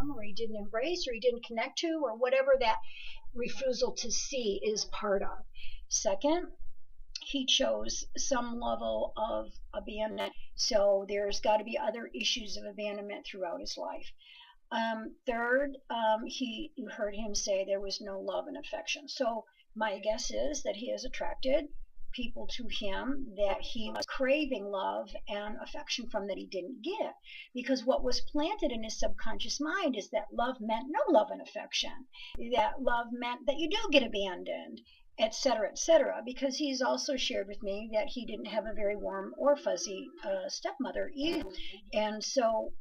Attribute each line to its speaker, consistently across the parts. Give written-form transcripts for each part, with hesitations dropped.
Speaker 1: him, or he didn't embrace, or he didn't connect to, or whatever that refusal to see is part of. Second, he chose some level of abandonment, so there's got to be other issues of abandonment throughout his life. Third, you heard him say there was no love and affection. So my guess is that he has attracted people to him that he was craving love and affection from that he didn't get. Because what was planted in his subconscious mind is that love meant no love and affection, that love meant that you do get abandoned, etc., etc. Because he's also shared with me that he didn't have a very warm or fuzzy stepmother either. And so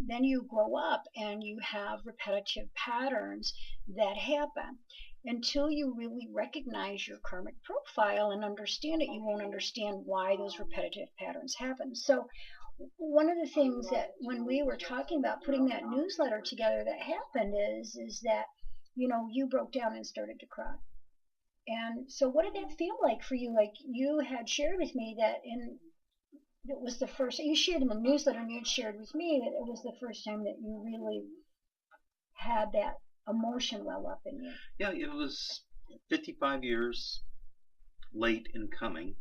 Speaker 1: then you grow up and you have repetitive patterns that happen. Until you really recognize your karmic profile and understand it, you won't understand why those repetitive patterns happen. So one of the things that when we were talking about putting that newsletter together that happened is that, you broke down and started to cry. And so what did that feel like for you? Like you had shared with me that it was the first, you shared in the newsletter and you had shared with me that it was the first time that you really had that emotion well up in you.
Speaker 2: Yeah, it was 55 years late in coming.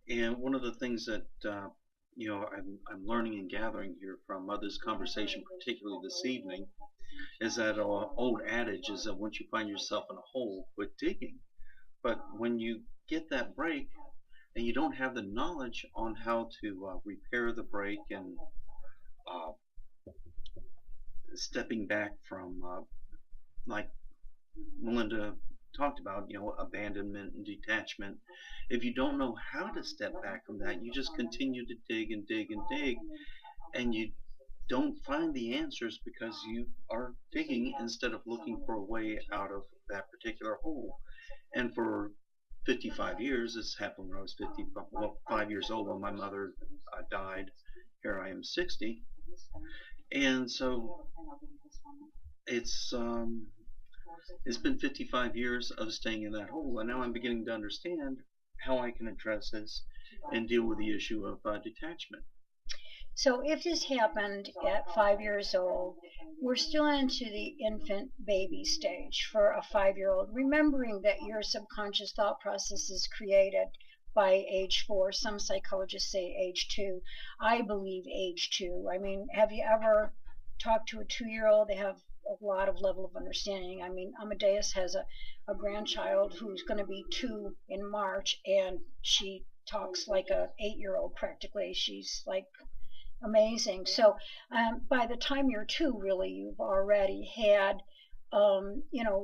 Speaker 2: And one of the things that, I'm learning and gathering here from this conversation, particularly this evening, is that old adage is that once you find yourself in a hole, quit digging. But when you get that break and you don't have the knowledge on how to repair the break and stepping back from, like Melinda talked about, abandonment and detachment. If you don't know how to step back from that, you just continue to dig and dig and dig, and you don't find the answers because you are digging instead of looking for a way out of that particular hole. And for 55 years, this happened when I was 5 years old when my mother died. Here I am 60. And so it's been 55 years of staying in that hole, and now I'm beginning to understand how I can address this and deal with the issue of detachment.
Speaker 1: So if this happened at 5 years old, we're still into the infant baby stage for a 5-year-old, remembering that your subconscious thought process is created by age 4. Some psychologists say age 2. I believe age 2. I mean, have you ever talked to a 2-year-old? They have a lot of level of understanding. I mean, Amadeus has a grandchild who's going to be 2 in March, and she talks like a 8-year-old practically. She's like amazing. So by the time you're 2, really, you've already had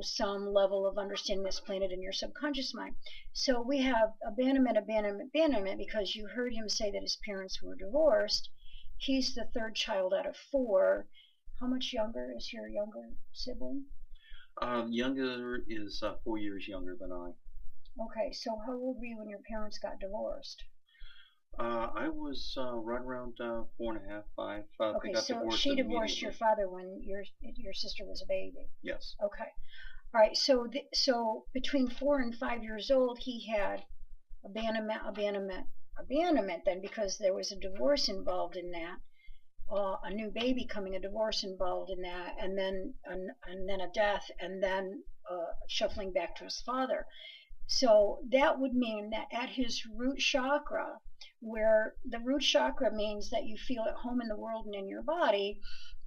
Speaker 1: some level of understanding that's planted in your subconscious mind. So we have abandonment because you heard him say that his parents were divorced. He's the 3rd child out of 4. How much younger is your younger sibling?
Speaker 2: Younger is 4 years younger than I.
Speaker 1: Okay, so how old were you when your parents got divorced?
Speaker 2: I was right around 4.5, 5.
Speaker 1: Okay, so she divorced your father when your sister was a baby.
Speaker 2: Yes.
Speaker 1: Okay, all right. So between 4 and 5 years old, he had abandonment. Then, because there was a divorce involved in that, a new baby coming, a divorce involved in that, and then a death, and then shuffling back to his father. So that would mean that at his root chakra, where the root chakra means that you feel at home in the world and in your body,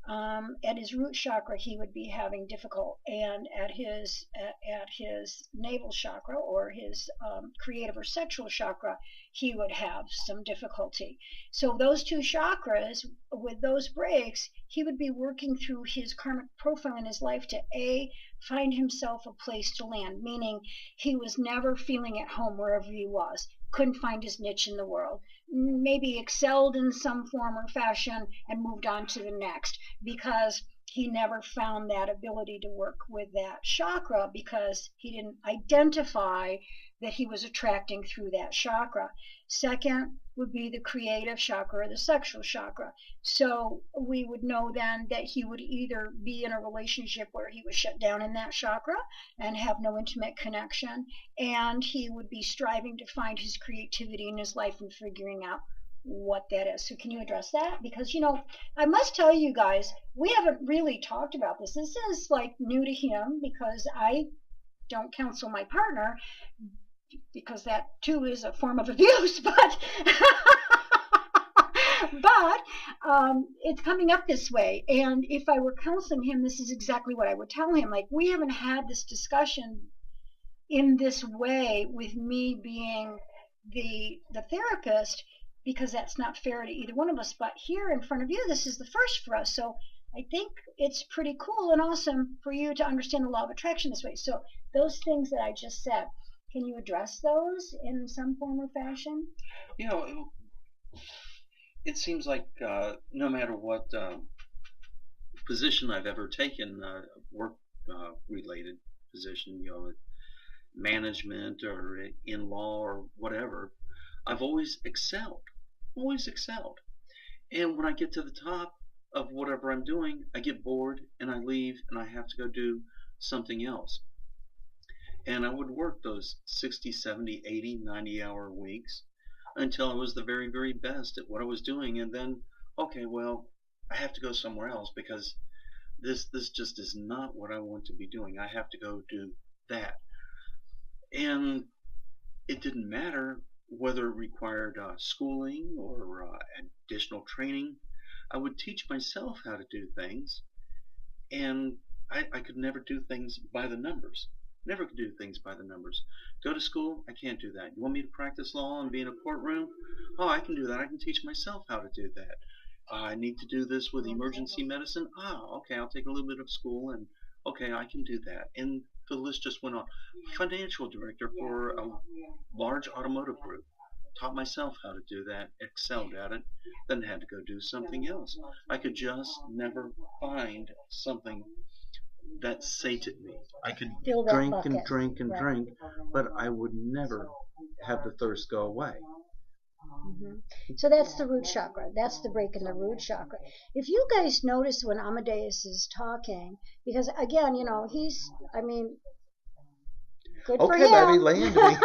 Speaker 1: at his root chakra he would be having difficult, and at his navel chakra, or his creative or sexual chakra, he would have some difficulty. So those 2 chakras, with those breaks, he would be working through his karmic profile in his life to find himself a place to land, meaning he was never feeling at home wherever he was, couldn't find his niche in the world, maybe excelled in some form or fashion and moved on to the next, because he never found that ability to work with that chakra, because he didn't identify that he was attracting through that chakra. Second would be the creative chakra or the sexual chakra. So we would know then that he would either be in a relationship where he was shut down in that chakra and have no intimate connection, and he would be striving to find his creativity in his life and figuring out what that is. So can you address that? Because, I must tell you guys, we haven't really talked about this. This is like new to him because I don't counsel my partner, because that too is a form of abuse, but it's coming up this way. And if I were counseling him, this is exactly what I would tell him. Like, we haven't had this discussion in this way with me being the therapist, because that's not fair to either one of us. But here in front of you, this is the first for us. So I think it's pretty cool and awesome for you to understand the law of attraction this way. So those things that I just said, can you address those in some form or fashion?
Speaker 2: It seems like no matter what position I've ever taken, work-related position, management or in law or whatever, I've always excelled. And when I get to the top of whatever I'm doing, I get bored and I leave and I have to go do something else. And I would work those 60, 70, 80, 90-hour weeks until I was the very, very best at what I was doing. And then, okay, well, I have to go somewhere else because this just is not what I want to be doing. I have to go do that. And it didn't matter whether it required schooling or additional training. I would teach myself how to do things, and I could never do things by the numbers. Never could do things by the numbers. Go to school, I can't do that. You want me to practice law and be in a courtroom? Oh, I can do that. I can teach myself how to do that. I need to do this with emergency medicine. Okay, I'll take a little bit of school, and okay, I can do that. And the list just went on. Financial director for a large automotive group. Taught myself how to do that, excelled at it, then had to go do something else. I could just never find something that sated me. I could drink and drink and drink, but I would never have the thirst go away.
Speaker 1: So that's the root chakra. That's the break in the root chakra. If you guys notice when Amadeus is talking, because again, good for him.
Speaker 2: Okay, baby, land me.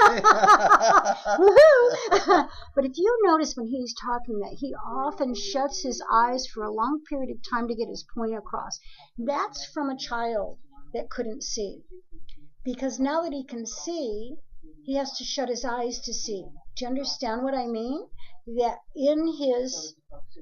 Speaker 1: Woohoo! But if you notice when he's talking that he often shuts his eyes for a long period of time to get his point across, that's from a child that couldn't see. Because now that he can see, he has to shut his eyes to see. Do you understand what I mean? That in his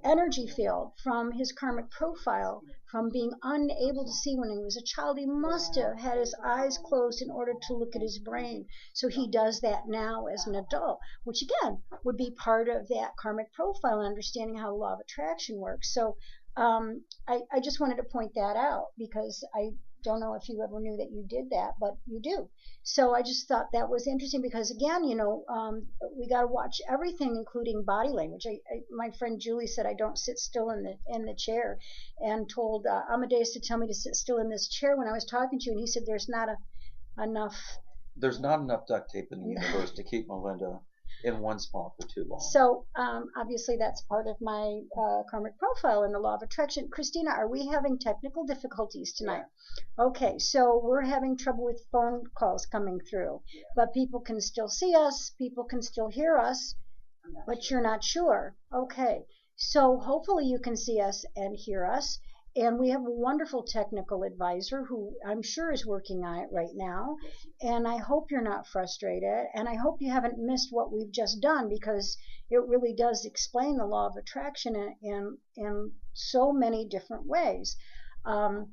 Speaker 1: energy field, from his karmic profile, from being unable to see when he was a child, he must have had his eyes closed in order to look at his brain. So he does that now as an adult, which again would be part of that karmic profile and understanding how the law of attraction works. So I just wanted to point that out, because I don't know if you ever knew that you did that, but you do. So I just thought that was interesting, because again, we got to watch everything, including body language. My friend Julie said I don't sit still in the chair, and told Amadeus to tell me to sit still in this chair when I was talking to you, and he said there's not enough
Speaker 2: duct tape in the universe to keep Melinda in one spot for too long.
Speaker 1: So obviously that's part of my karmic profile in the law of attraction. Christina, are we having technical difficulties tonight? Yeah. Okay, so we're having trouble with phone calls coming through, but people can still see us, people can still hear us, but you're not sure. Okay, so hopefully you can see us and hear us. And we have a wonderful technical advisor who I'm sure is working on it right now. And I hope you're not frustrated. And I hope you haven't missed what we've just done, because it really does explain the law of attraction in so many different ways. And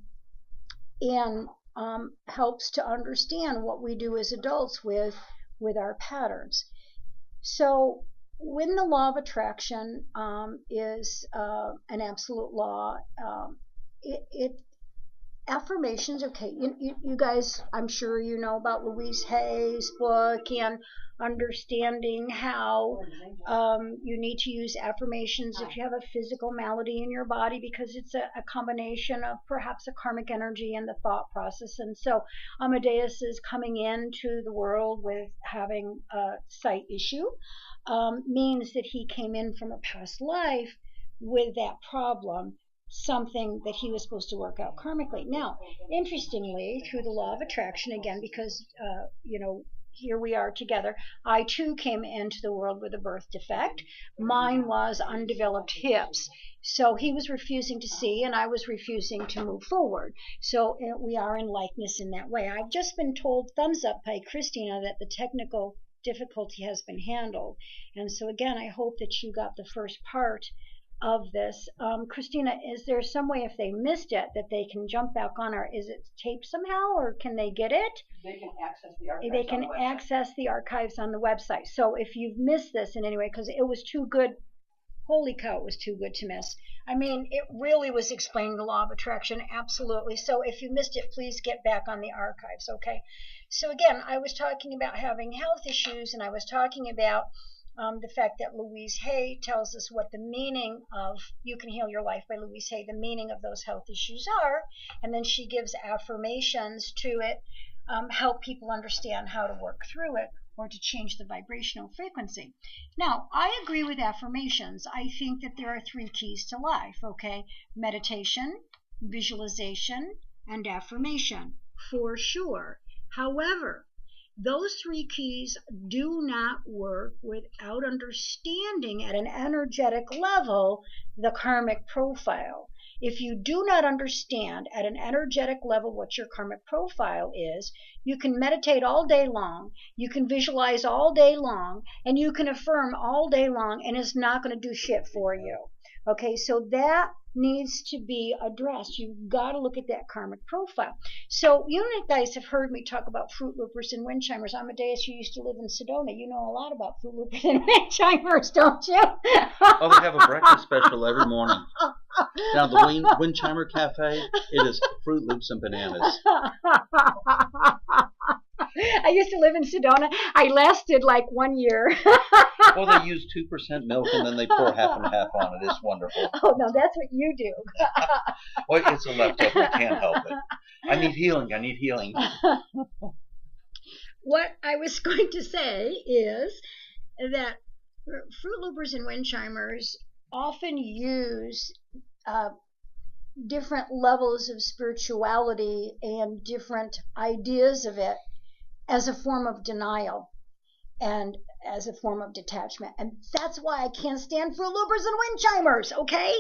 Speaker 1: helps to understand what we do as adults with our patterns. So when the law of attraction is an absolute law, affirmations, okay, you guys, I'm sure you know about Louise Hay's book and understanding how you need to use affirmations if you have a physical malady in your body, because it's a combination of perhaps a karmic energy and the thought process. And so Amadeus is coming into the world with having a sight issue, means that he came in from a past life with that problem, something that he was supposed to work out karmically. Now, interestingly, through the law of attraction, again, because here we are together. I too came into the world with a birth defect. Mine was undeveloped hips. So he was refusing to see, and I was refusing to move forward. So we are in likeness in that way. I've just been told, thumbs up by Christina, that the technical difficulty has been handled. And so again, I hope that you got the first part of this. Christina, is there some way, if they missed it, that they can jump back on, or is it taped somehow, or can they get it?
Speaker 3: They can access the archives.
Speaker 1: They can access the archives on the website. So if you've missed this in any way, because it was too good, holy cow, it was too good to miss. I mean, it really was explaining the law of attraction, absolutely. So if you missed it, please get back on the archives, okay? So again, I was talking about having health issues, and I was talking about the fact that Louise Hay tells us what the meaning of You Can Heal Your Life by Louise Hay, the meaning of those health issues are, and then she gives affirmations to it, help people understand how to work through it or to change the vibrational frequency. Now, I agree with affirmations. I think that there are 3 keys to life, okay? Meditation, visualization, and affirmation, for sure. However, those 3 keys do not work without understanding at an energetic level the karmic profile. If you do not understand at an energetic level what your karmic profile is, you can meditate all day long, you can visualize all day long, and you can affirm all day long, and it's not going to do shit for you. Okay, so that needs to be addressed. You've got to look at that karmic profile. So you guys have heard me talk about Fruit Loopers and Wind Chimers. Amadeus, you used to live in Sedona. You know a lot about Fruit Loopers and Wind Chimers, don't you?
Speaker 2: Oh, they have a breakfast special every morning. Now, the Wind Chimer Cafe, it is Fruit Loops and bananas.
Speaker 1: I used to live in Sedona. I lasted like 1 year.
Speaker 2: Well, they use 2% milk and then they pour half and half on it. It's wonderful.
Speaker 1: Oh, no, that's what you do.
Speaker 2: Well, it's a leftover. I can't help it. I need healing. I need healing.
Speaker 1: What I was going to say is that Fruit Loopers and Wind Chimers often use different levels of spirituality and different ideas of it as a form of denial and as a form of detachment. And that's why I can't stand Fruit Loopers and Wind Chimers, okay?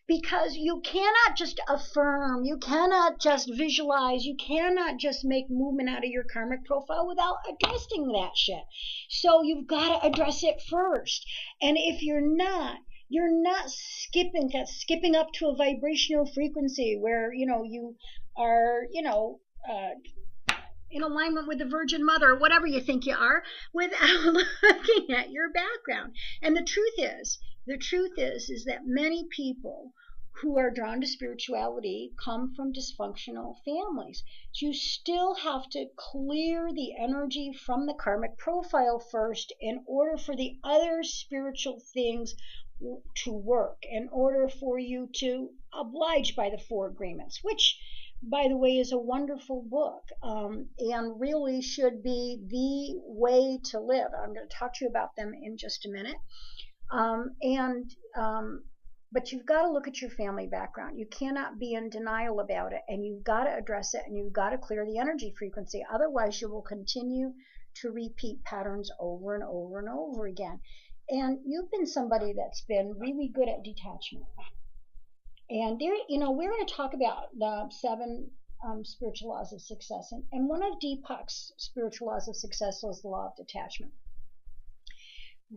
Speaker 1: Because you cannot just affirm, you cannot just visualize, you cannot just make movement out of your karmic profile without addressing that shit. So you've got to address it first. And if you're not skipping up to a vibrational frequency where, you are, in alignment with the Virgin Mother, whatever you think you are, without looking at your background. And the truth is that many people who are drawn to spirituality come from dysfunctional families. So you still have to clear the energy from the karmic profile first in order for the other spiritual things to work, in order for you to oblige by the 4 agreements, which, by the way, is a wonderful book, and really should be the way to live. I'm going to talk to you about them in just a minute. But you've got to look at your family background. You cannot be in denial about it, and you've got to address it, and you've got to clear the energy frequency. Otherwise, you will continue to repeat patterns over and over and over again. And you've been somebody that's been really good at detachment. And there, we're going to talk about the 7 spiritual laws of success. And one of Deepak's spiritual laws of success was the law of detachment.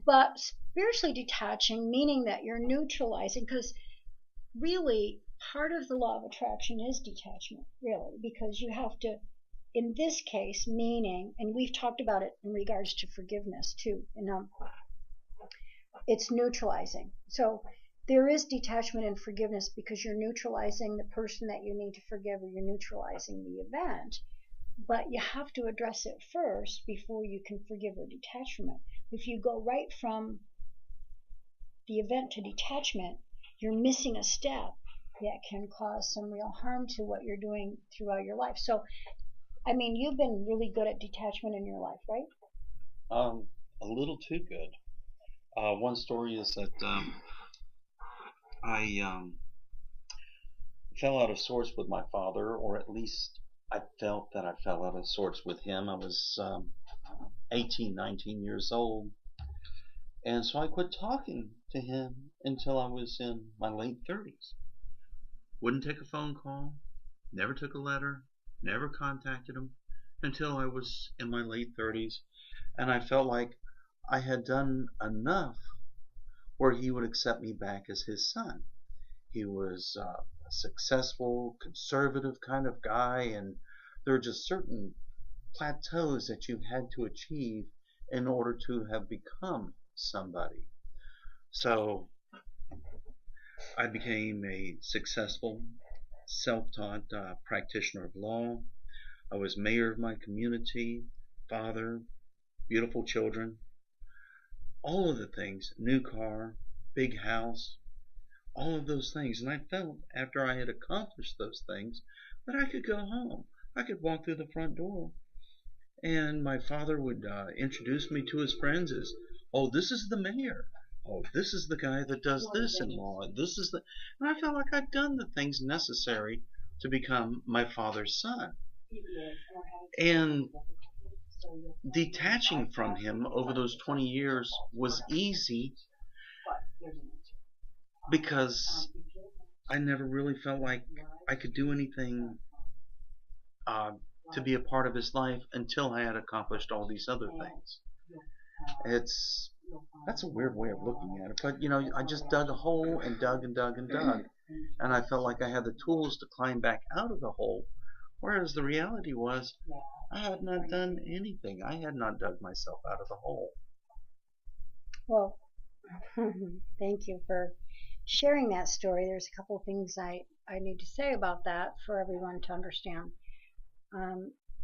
Speaker 1: But spiritually detaching, meaning that you're neutralizing, because really part of the law of attraction is detachment, really, because you have to, in this case, meaning, and we've talked about it in regards to forgiveness too, it's neutralizing. So there is detachment and forgiveness because you're neutralizing the person that you need to forgive, or you're neutralizing the event. But you have to address it first before you can forgive or detach from it. If you go right from the event to detachment, you're missing a step that can cause some real harm to what you're doing throughout your life. So, you've been really good at detachment in your life, right?
Speaker 2: A little too good. One story is that I fell out of sorts with my father, or at least I felt that I fell out of sorts with him. I was 18, 19 years old. And so I quit talking to him until I was in my late 30s. Wouldn't take a phone call, never took a letter, never contacted him until I was in my late 30s. And I felt like I had done enough where he would accept me back as his son. He was a successful, conservative kind of guy, and there are just certain plateaus that you've had to achieve in order to have become somebody. So I became a successful, self-taught practitioner of law. I was mayor of my community, father, beautiful children, all of the things, new car, big house, all of those things. And I felt after I had accomplished those things that I could go home. I could walk through the front door, and my father would introduce me to his friends as, oh, this is the mayor. Oh, this is the guy that does this in law. This is the, and I felt like I'd done the things necessary to become my father's son. And detaching from him over those 20 years was easy because I never really felt like I could do anything to be a part of his life until I had accomplished all these other things. That's a weird way of looking at it, but you know, I just dug a hole and dug and dug and dug, and I felt like I had the tools to climb back out of the hole, whereas the reality was I had not done anything. I had not dug myself out of the hole.
Speaker 1: Well, thank you for sharing that story. There's a couple of things I need to say about that for everyone to understand.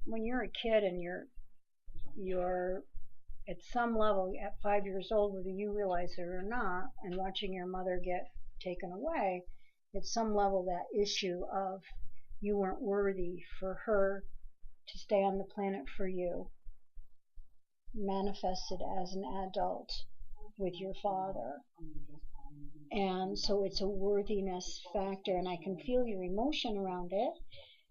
Speaker 1: When you're a kid and you're at some level at 5 years old, whether you realize it or not, and watching your mother get taken away, at some level that issue of you weren't worthy for her to stay on the planet for you manifested as an adult with your father. And so it's a worthiness factor, and I can feel your emotion around it.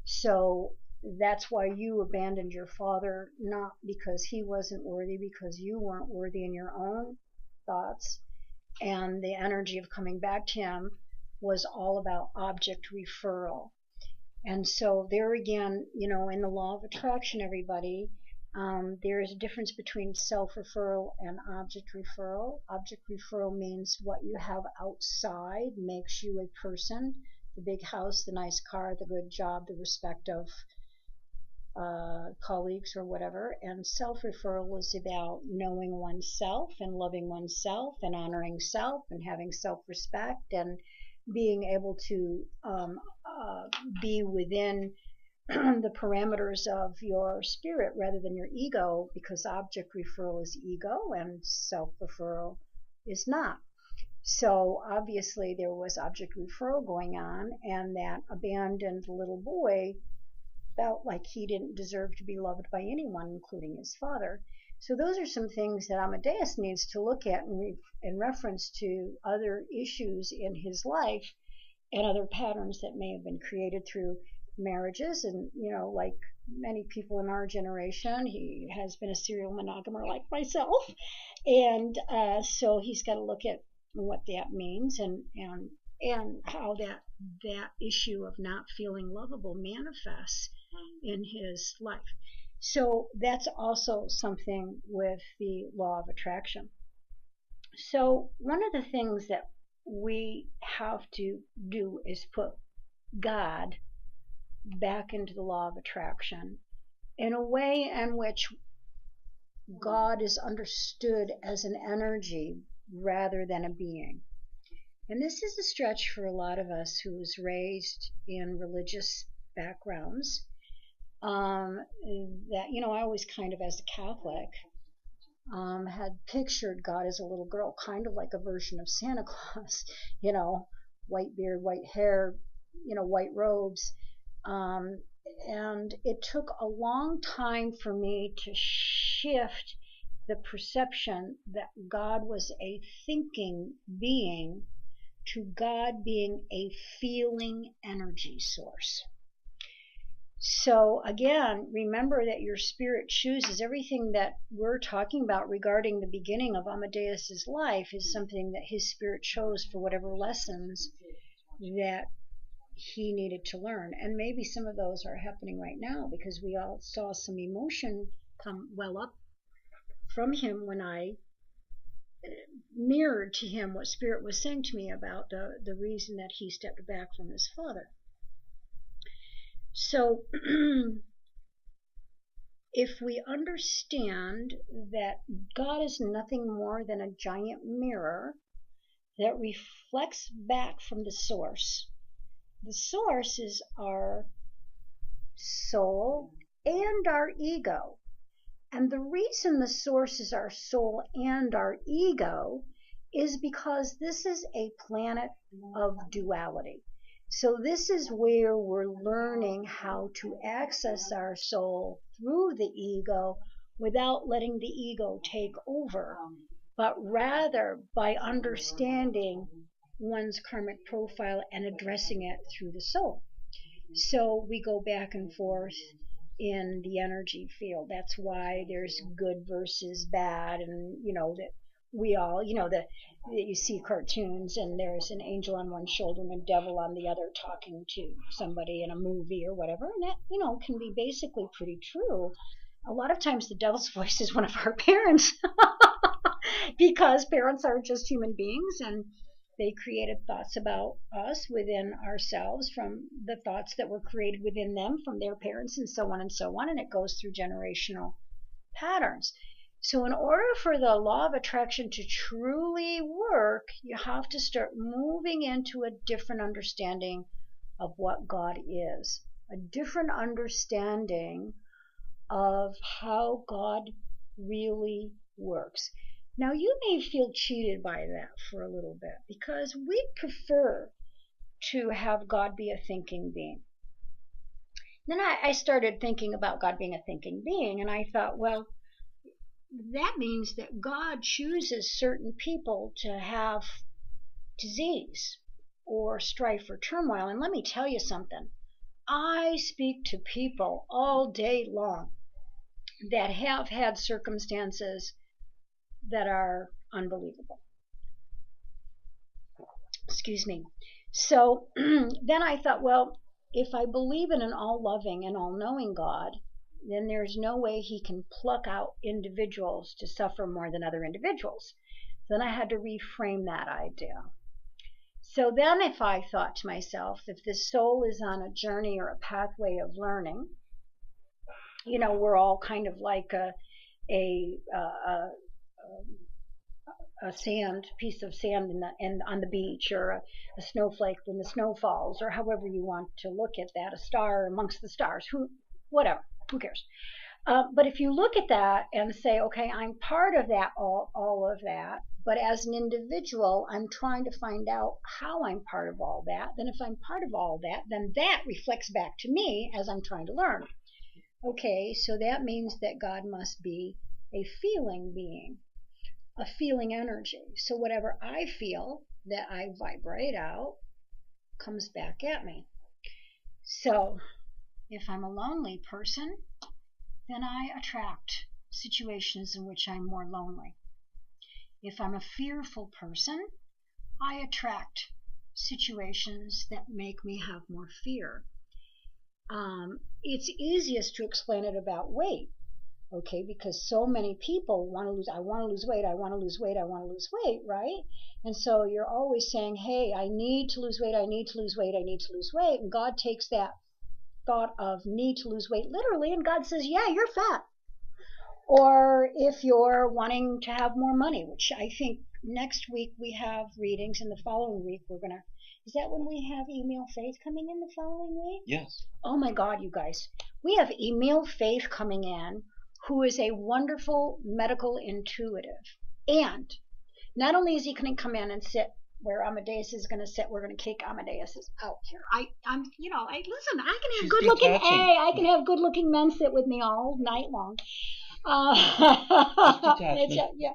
Speaker 1: So that's why you abandoned your father, not because he wasn't worthy, because you weren't worthy in your own thoughts. And the energy of coming back to him was all about object referral. And so there again, you know, in the law of attraction, everybody, there is a difference between self-referral and object referral. Object referral means what you have outside makes you a person. The big house, the nice car, the good job, the respect of colleagues or whatever. And self-referral is about knowing oneself and loving oneself and honoring self and having self-respect and being able to be within the parameters of your spirit rather than your ego, because object referral is ego and self-referral is not. So obviously there was object referral going on, and that abandoned little boy felt like he didn't deserve to be loved by anyone, including his father. So those are some things that Amadeus needs to look at in reference to other issues in his life and other patterns that may have been created through marriages. And, you know, like many people in our generation, he has been a serial monogamer like myself. And so he's got to look at what that means and how that issue of not feeling lovable manifests in his life. So that's also something with the law of attraction. So one of the things that we have to do is put God back into the law of attraction in a way in which God is understood as an energy rather than a being. And this is a stretch for a lot of us who was raised in religious backgrounds. That, you know, I always kind of, as a Catholic, had pictured God as a little girl, kind of like a version of Santa Claus, you know, white beard, white hair, you know, white robes. And it took a long time for me to shift the perception that God was a thinking being to God being a feeling energy source. So again, remember that your spirit chooses. Everything that we're talking about regarding the beginning of Amadeus's life is something that his spirit chose for whatever lessons that he needed to learn. And maybe some of those are happening right now, because we all saw some emotion come well up from him when I mirrored to him what spirit was saying to me about the reason that he stepped back from his father. So if we understand that God is nothing more than a giant mirror that reflects back from the source is our soul and our ego. And the reason the source is our soul and our ego is because this is a planet of duality. So this is where we're learning how to access our soul through the ego without letting the ego take over, but rather by understanding one's karmic profile and addressing it through the soul. So we go back and forth in the energy field. That's why there's good versus bad, and that we all, that you see cartoons and there's an angel on one shoulder and a devil on the other talking to somebody in a movie or whatever, and that can be basically pretty true. A lot of times the devil's voice is one of our parents because parents are just human beings, and they created thoughts about us within ourselves from the thoughts that were created within them from their parents, and so on and so on, and it goes through generational patterns. So in order for the law of attraction to truly work, you have to start moving into a different understanding of what God is, a different understanding of how God really works. Now, you may feel cheated by that for a little bit, because we prefer to have God be a thinking being. Then I started thinking about God being a thinking being, and I thought, well, that means that God chooses certain people to have disease or strife or turmoil. And let me tell you something. I speak to people all day long that have had circumstances that are unbelievable. Excuse me. So then I thought, well, if I believe in an all-loving and all-knowing God, then there's no way he can pluck out individuals to suffer more than other individuals. Then I had to reframe that idea. So then if I thought to myself, if the soul is on a journey or a pathway of learning, we're all kind of like a piece of sand on the beach, or a snowflake when the snow falls, or however you want to look at that, a star amongst the stars, whatever, who cares? But if you look at that and say, okay, I'm part of that, all of that, but as an individual, I'm trying to find out how I'm part of all that, then if I'm part of all that, then that reflects back to me as I'm trying to learn. Okay, so that means that God must be a feeling being, a feeling energy. So whatever I feel that I vibrate out comes back at me. So if I'm a lonely person, then I attract situations in which I'm more lonely. If I'm a fearful person, I attract situations that make me have more fear. It's easiest to explain it about weight, okay, because so many people I want to lose weight, I want to lose weight, I want to lose weight, right? And so you're always saying, hey, I need to lose weight, I need to lose weight, I need to lose weight, and God takes that thought of need to lose weight literally, and God says, yeah, you're fat. Or if you're wanting to have more money, which I think next week we have readings, and the following week is that when we have Email Faith coming in the following week?
Speaker 2: Yes.
Speaker 1: Oh my God, you guys. We have Email Faith coming in, who is a wonderful medical intuitive. And not only is he going to come in and sit where Amadeus is going to sit, we're going to kick Amadeus out here. Listen, I can have good-looking, I can have good-looking men sit with me all night long. Yeah.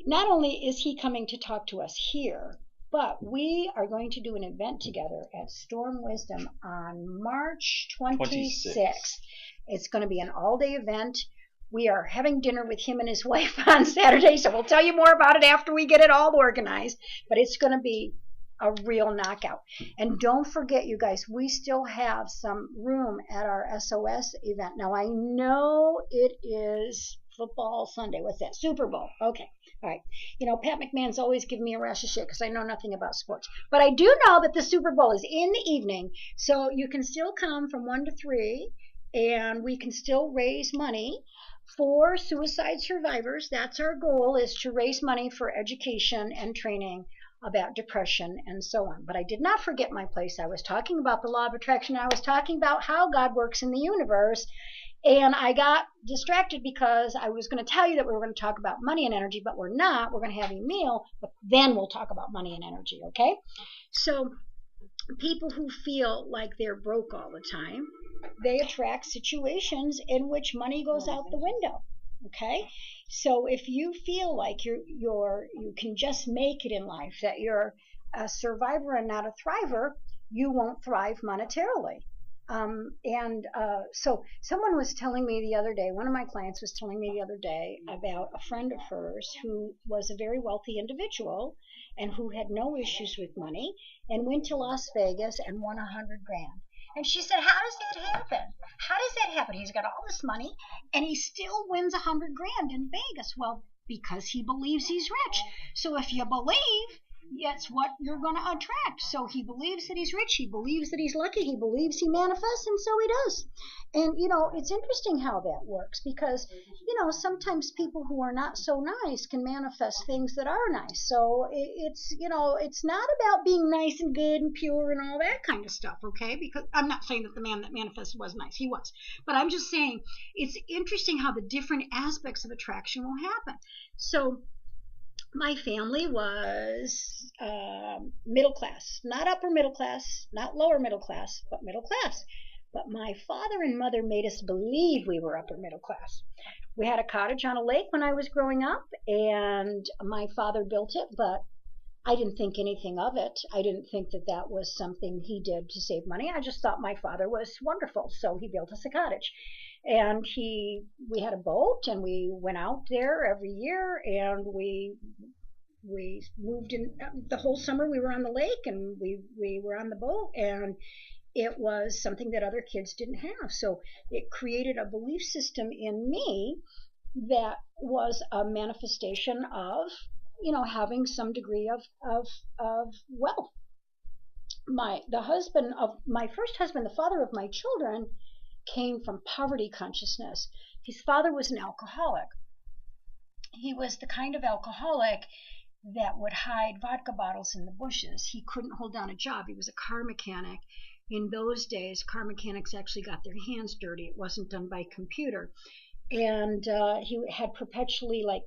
Speaker 1: Not only is he coming to talk to us here, But we are going to do an event together at Storm Wisdom on March 26th. It's going to be an all-day event. We are having dinner with him and his wife on Saturday, so we'll tell you more about it after we get it all organized. But it's going to be a real knockout. And don't forget, you guys, we still have some room at our SOS event. Now, I know it is football Sunday. What's that? Super Bowl. Okay. All right. You know, Pat McMahon's always giving me a rash of shit because I know nothing about sports. But I do know that the Super Bowl is in the evening, so you can still come from 1 to 3, and we can still raise money for suicide survivors. That's our goal, is to raise money for education and training about depression and so on. But I did not forget my place. I was talking about the law of attraction. I was talking about how God works in the universe. And I got distracted because I was going to tell you that we were going to talk about money and energy, but we're not. We're going to have a meal, but then we'll talk about money and energy, okay? So people who feel like they're broke all the time, they attract situations in which money goes out the window, okay? So if you feel like you can just make it in life, that you're a survivor and not a thriver, you won't thrive monetarily. So someone was telling me the other day, one of my clients was telling me the other day about a friend of hers who was a very wealthy individual and who had no issues with money and went to Las Vegas and won $100,000. And she said, how does that happen? How does that happen? He's got all this money and he still wins $100,000 in Vegas. Well, because he believes he's rich. So if you believe, that's what you're going to attract. So he believes that he's rich. He believes that he's lucky. He believes he manifests, and so he does. And, you know, it's interesting how that works because, you know, sometimes people who are not so nice can manifest things that are nice. So it's, you know, it's not about being nice and good and pure and all that kind of stuff, okay? Because I'm not saying that the man that manifested was nice. He was. But I'm just saying it's interesting how the different aspects of attraction will happen. So my family was middle class, not upper middle class, not lower middle class, but middle class. But my father and mother made us believe we were upper middle class. We had a cottage on a lake when I was growing up, and my father built it, but I didn't think anything of it. I didn't think that that was something he did to save money. I just thought my father was wonderful, so he built us a cottage. And we had a boat, and we went out there every year, and we moved in the whole summer. We were on the lake, and we were on the boat, and it was something that other kids didn't have. So it created a belief system in me that was a manifestation of, you know, having some degree of wealth. The husband of my first husband, the father of my children, came from poverty consciousness. His father was an alcoholic. He was the kind of alcoholic that would hide vodka bottles in the bushes. He couldn't hold down a job. He was a car mechanic. In those days, car mechanics actually got their hands dirty. It wasn't done by computer. And he had perpetually like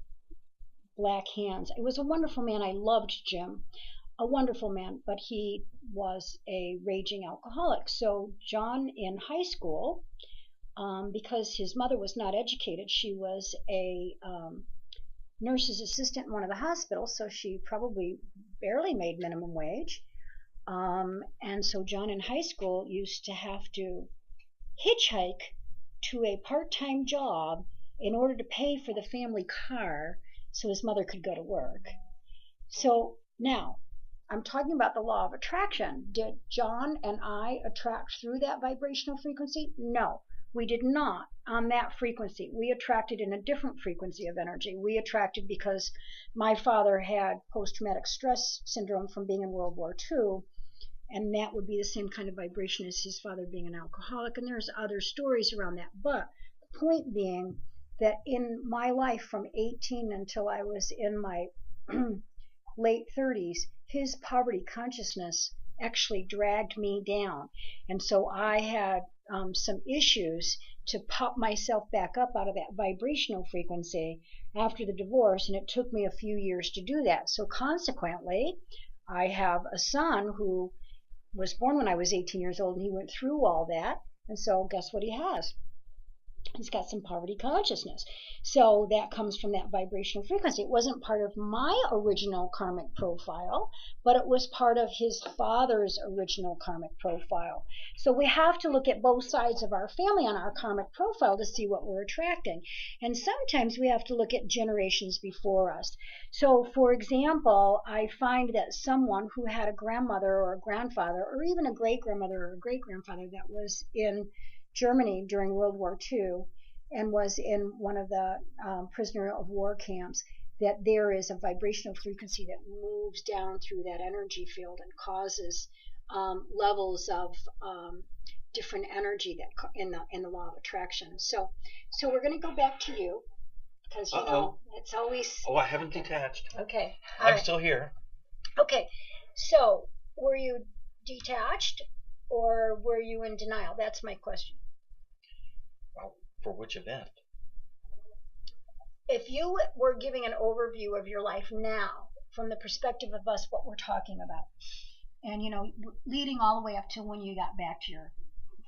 Speaker 1: black hands. It was a wonderful man. I loved Jim. A wonderful man, but he was a raging alcoholic. So John in high school, because his mother was not educated, she was a nurse's assistant in one of the hospitals, so she probably barely made minimum wage. And so John in high school used to have to hitchhike to a part-time job in order to pay for the family car so his mother could go to work. So now, I'm talking about the law of attraction. Did John and I attract through that vibrational frequency? No, we did not on that frequency. We attracted in a different frequency of energy. We attracted because my father had post-traumatic stress syndrome from being in World War II, and that would be the same kind of vibration as his father being an alcoholic, and there's other stories around that. But the point being that in my life from 18 until I was in my late 30s, his poverty consciousness actually dragged me down. And so I had some issues to pop myself back up out of that vibrational frequency after the divorce, and it took me a few years to do that. So consequently, I have a son who was born when I was 18 years old, and he went through all that. And so guess what he has? He's got some poverty consciousness. So that comes from that vibrational frequency. It wasn't part of my original karmic profile, but it was part of his father's original karmic profile. So we have to look at both sides of our family on our karmic profile to see what we're attracting. And sometimes we have to look at generations before us. So, for example, I find that someone who had a grandmother or a grandfather, or even a great-grandmother or a great-grandfather that was in Germany during World War II and was in one of the prisoner of war camps, that there is a vibrational frequency that moves down through that energy field and causes levels of different energy that in the law of attraction. So we're going to go back to you because you know it's always.
Speaker 2: Oh, I haven't detached.
Speaker 1: Okay.
Speaker 2: I'm still here.
Speaker 1: Okay. So were you detached or were you in denial? That's my question.
Speaker 2: Well, for which event?
Speaker 1: If you were giving an overview of your life now, from the perspective of us, what we're talking about, and you know, leading all the way up to when you got back to your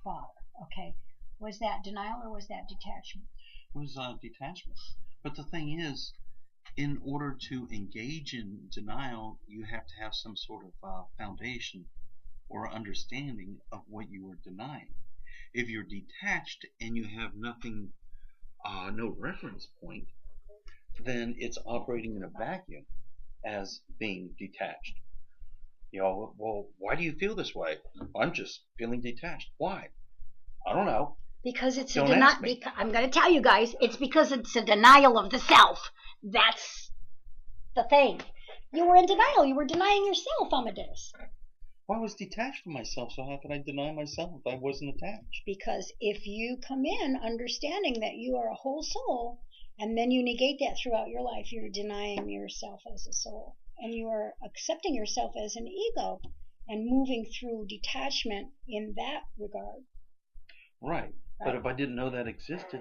Speaker 1: father, okay, was that denial or was that detachment?
Speaker 2: It was detachment. But the thing is, in order to engage in denial, you have to have some sort of foundation or understanding of what you are denying. If you're detached and you have nothing, no reference point, then it's operating in a vacuum as being detached. You know, well, why do you feel this way? I'm just feeling detached. Why? I don't know.
Speaker 1: Because it's
Speaker 2: Don't ask me.
Speaker 1: I'm going to tell you guys, it's because it's a denial of the self. That's the thing. You were in denial. You were denying yourself, Amadeus.
Speaker 2: Well, I was detached from myself, so how could I deny myself if I wasn't attached?
Speaker 1: Because if you come in understanding that you are a whole soul, and then you negate that throughout your life, you're denying yourself as a soul. And you are accepting yourself as an ego and moving through detachment in that regard.
Speaker 2: Right. But if I didn't know that existed,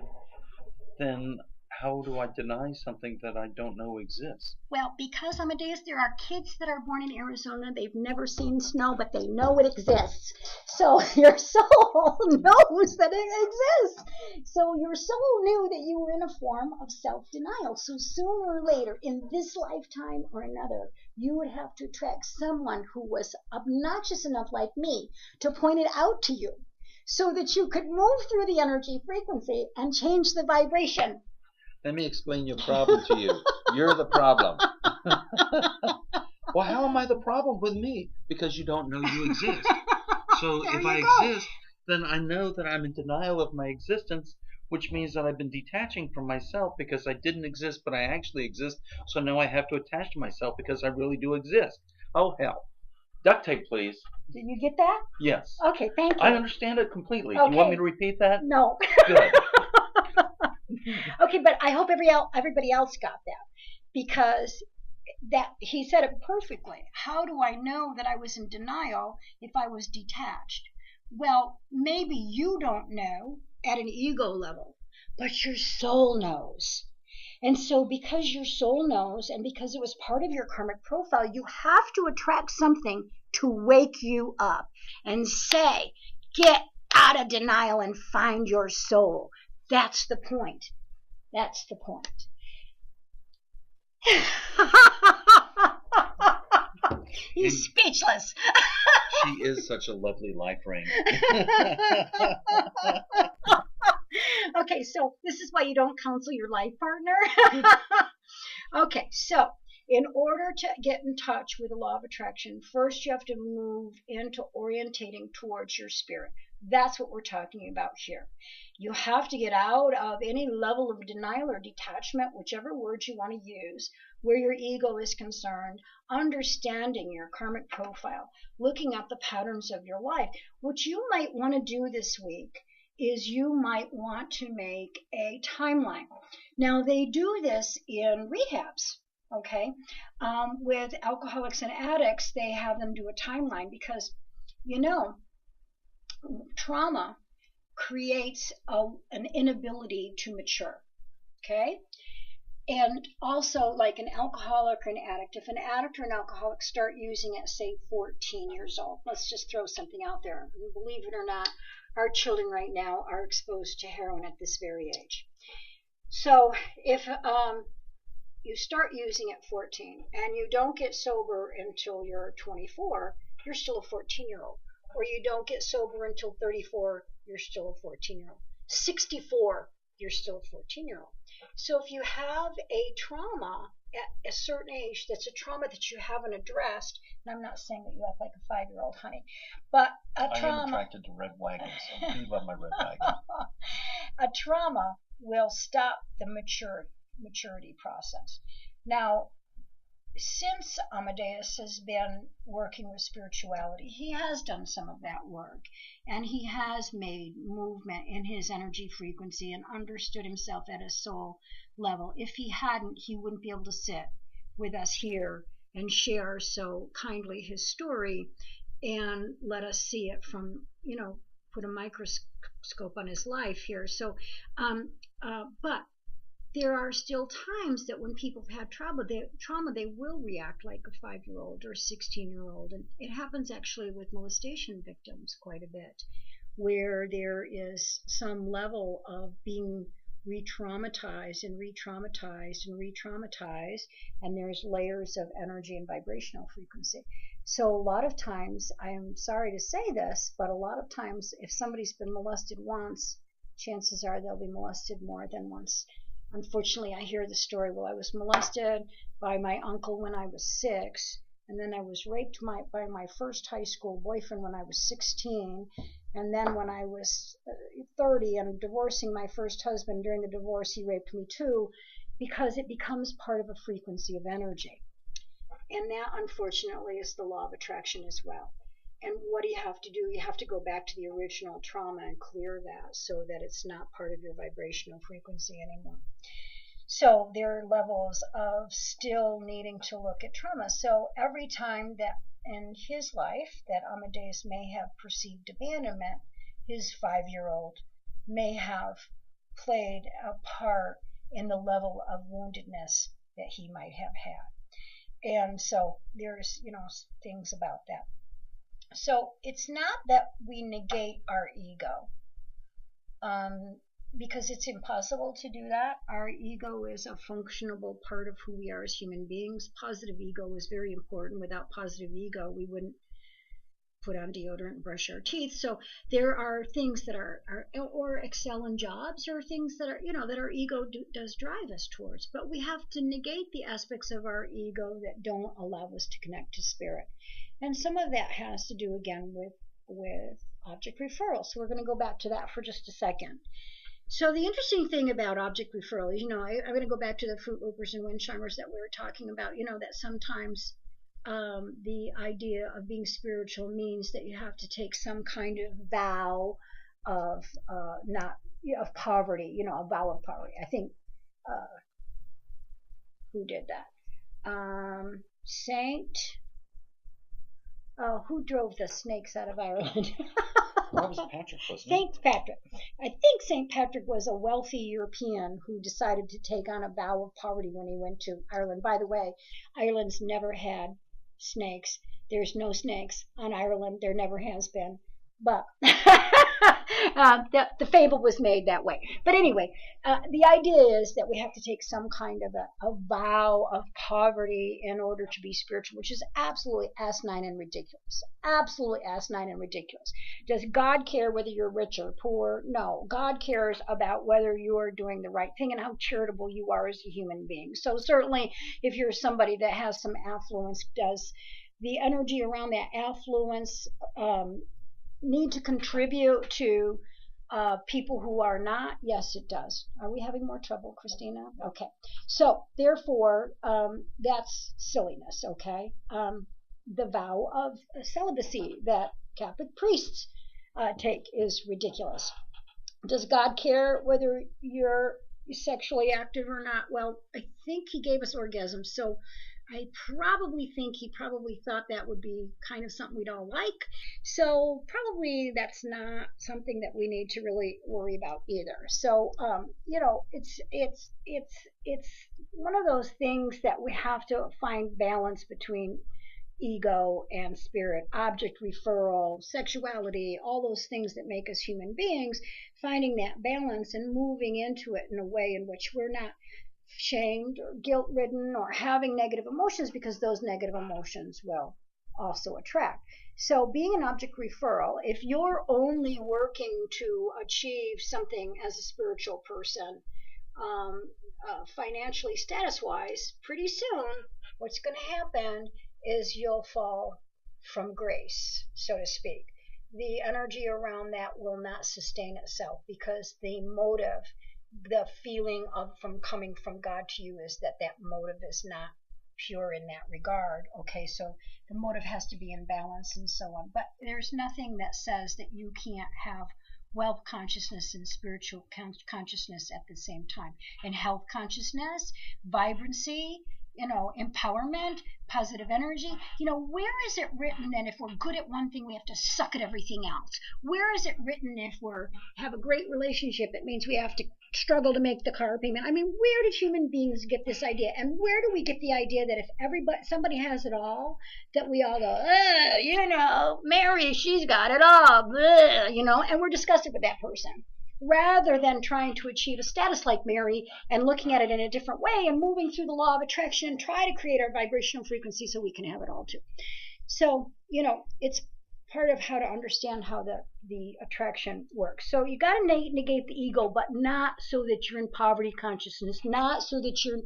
Speaker 2: then how do I deny something that I don't know exists?
Speaker 1: Well, because Amadeus, there are kids that are born in Arizona. They've never seen snow, but they know it exists. So your soul knows that it exists. So your soul knew that you were in a form of self-denial. So sooner or later, in this lifetime or another, you would have to attract someone who was obnoxious enough like me to point it out to you so that you could move through the energy frequency and change the vibration.
Speaker 2: Let me explain your problem to you. You're the problem. Well, how am I the problem with me? Because you don't know you exist. So if I exist, then I know that I'm in denial of my existence, which means that I've been detaching from myself because I didn't exist, but I actually exist. So now I have to attach to myself because I really do exist. Oh, hell. Duct tape, please.
Speaker 1: Did you get that?
Speaker 2: Yes.
Speaker 1: Okay, thank you.
Speaker 2: I understand it completely.
Speaker 1: Okay.
Speaker 2: Do you want me to repeat that?
Speaker 1: No.
Speaker 2: Good.
Speaker 1: Okay, but I hope everybody else got that, because that he said it perfectly. How do I know that I was in denial if I was detached? Well, maybe you don't know at an ego level, but your soul knows. And so because your soul knows, and because it was part of your karmic profile, you have to attract something to wake you up and say, get out of denial and find your soul. That's the point. That's the point. He's speechless.
Speaker 2: She is such a lovely life ring.
Speaker 1: Okay, so this is why you don't counsel your life partner. Okay, so in order to get in touch with the law of attraction, first you have to move into orientating towards your spirit. That's what we're talking about here. You have to get out of any level of denial or detachment, whichever word you want to use, where your ego is concerned, understanding your karmic profile, looking at the patterns of your life. What you might want to do this week is you might want to make a timeline. Now, they do this in rehabs, okay? With alcoholics and addicts, they have them do a timeline because, you know, trauma creates an inability to mature, okay? And also, like an alcoholic or an addict, if an addict or an alcoholic start using at, say, 14 years old, let's just throw something out there. Believe it or not, our children right now are exposed to heroin at this very age. So if you start using at 14 and you don't get sober until you're 24, you're still a 14-year-old. Or you don't get sober until 34, you're still a 14-year-old. 64, you're still a 14-year-old. So if you have a trauma at a certain age that's a trauma that you haven't addressed, and I'm not saying that you act like a 5-year-old, honey, but a trauma...
Speaker 3: I am attracted to red wagons. I do love my red wagon.
Speaker 1: A trauma will stop the maturity process. Now, since Amadeus has been working with spirituality, he has done some of that work, and he has made movement in his energy frequency and understood himself at a soul level. If he hadn't, he wouldn't be able to sit with us here and share so kindly his story and let us see it from, put a microscope on his life here. So, but there are still times that when people have had trauma, they will react like a 5-year-old or a 16-year-old. And it happens actually with molestation victims quite a bit, where there is some level of being re-traumatized and re-traumatized and re-traumatized, and there's layers of energy and vibrational frequency. So a lot of times, I am sorry to say this, but a lot of times if somebody's been molested once, chances are they'll be molested more than once. Unfortunately, I hear the story, well, I was molested by my uncle when I was 6, and then I was raped by my first high school boyfriend when I was 16, and then when I was 30 and divorcing my first husband, during the divorce he raped me too, because it becomes part of a frequency of energy. And that, unfortunately, is the law of attraction as well. And what do you have to do? You have to go back to the original trauma and clear that so that it's not part of your vibrational frequency anymore. So there are levels of still needing to look at trauma. So every time that in his life that Amadeus may have perceived abandonment, his 5-year-old may have played a part in the level of woundedness that he might have had. And so there's, things about that. So it's not that we negate our ego, because it's impossible to do that. Our ego is a functionable part of who we are as human beings. Positive ego is very important. Without positive ego, we wouldn't put on deodorant and brush our teeth. So there are things that are or excel in jobs, or things that are, that our ego does drive us towards. But we have to negate the aspects of our ego that don't allow us to connect to spirit. And some of that has to do, again, with object referral. So we're going to go back to that for just a second. So the interesting thing about object referral is, I'm going to go back to the fruit loopers and wind chimers that we were talking about, that sometimes the idea of being spiritual means that you have to take some kind of vow of of poverty, a vow of poverty. I think, who did that? Who drove the snakes out of Ireland?
Speaker 3: That was Patrick, wasn't it?
Speaker 1: Saint Patrick. I think Saint Patrick was a wealthy European who decided to take on a vow of poverty when he went to Ireland. By the way, Ireland's never had snakes. There's no snakes on Ireland. There never has been. But the fable was made that way. But anyway, the idea is that we have to take some kind of a vow of poverty in order to be spiritual, which is absolutely asinine and ridiculous. Absolutely asinine and ridiculous. Does God care whether you're rich or poor? No. God cares about whether you are doing the right thing and how charitable you are as a human being. So certainly, if you're somebody that has some affluence, does the energy around that affluence need to contribute to people who are not? Yes, it does. Are we having more trouble, Christina? Okay. So, therefore, that's silliness, okay? The vow of celibacy that Catholic priests take is ridiculous. Does God care whether you're sexually active or not? Well, I think he gave us orgasms, so I probably think he probably thought that would be kind of something we'd all like. So probably that's not something that we need to really worry about either. So it's one of those things that we have to find balance between ego and spirit, object referral, sexuality, all those things that make us human beings, finding that balance and moving into it in a way in which we're not shamed or guilt ridden or having negative emotions, because those negative emotions will also attract. So, being an object referral, if you're only working to achieve something as a spiritual person, financially, status wise, pretty soon what's going to happen is you'll fall from grace, so to speak. The energy around that will not sustain itself, because the motive, the feeling of from coming from God to you, is that that motive is not pure in that regard. Okay, so the motive has to be in balance and so on. But there's nothing that says that you can't have wealth consciousness and spiritual consciousness at the same time, and health consciousness, vibrancy, empowerment, positive energy. Where is it written that if we're good at one thing, we have to suck at everything else? Where is it written if we have a great relationship, it means we have to struggle to make the car payment? I mean, where did human beings get this idea? And where do we get the idea that if somebody has it all, that we all go, Mary, she's got it all, and we're disgusted with that person, rather than trying to achieve a status like Mary and looking at it in a different way and moving through the law of attraction and try to create our vibrational frequency so we can have it all too. So, it's part of how to understand how the attraction works. So you got to negate the ego, but not so that you're in poverty consciousness, not so that you're,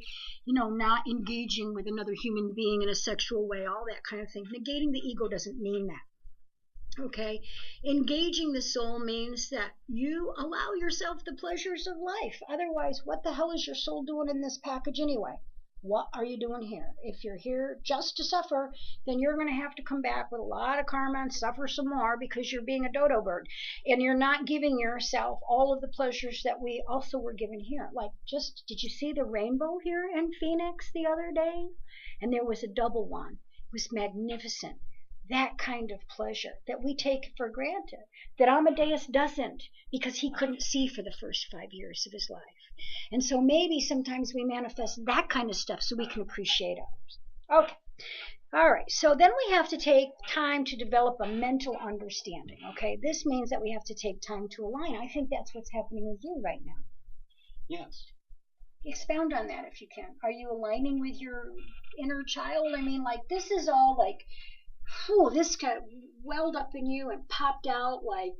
Speaker 1: not engaging with another human being in a sexual way, all that kind of thing. Negating the ego doesn't mean that. Okay, engaging the soul means that you allow yourself the pleasures of life. Otherwise, what the hell is your soul doing in this package anyway? What are you doing here? If you're here just to suffer, then you're going to have to come back with a lot of karma and suffer some more, because you're being a dodo bird and you're not giving yourself all of the pleasures that we also were given here. Like, did you see the rainbow here in Phoenix the other day? And there was a double one. It was magnificent. That kind of pleasure that we take for granted, that Amadeus doesn't, because he couldn't see for the first 5 years of his life. And so maybe sometimes we manifest that kind of stuff so we can appreciate others. Okay. All right. So then we have to take time to develop a mental understanding. Okay. This means that we have to take time to align. I think that's what's happening with you right now.
Speaker 3: Yes.
Speaker 1: Expound on that if you can. Are you aligning with your inner child? I mean, like, this is all like, this kind of welled up in you and popped out like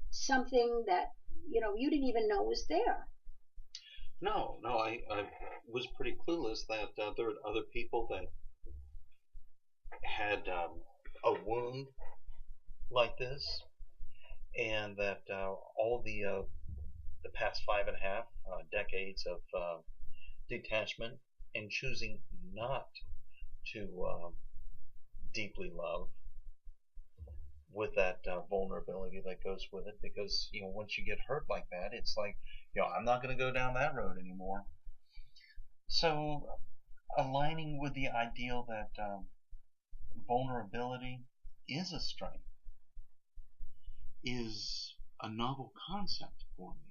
Speaker 1: something that, you didn't even know was there.
Speaker 3: No, I was pretty clueless that there were other people that had a wound like this, and that all the past 5.5 decades of detachment and choosing not to deeply love, with that vulnerability that goes with it, because once you get hurt like that, it's like, I'm not going to go down that road anymore. So aligning with the ideal that vulnerability is a strength is a novel concept for me.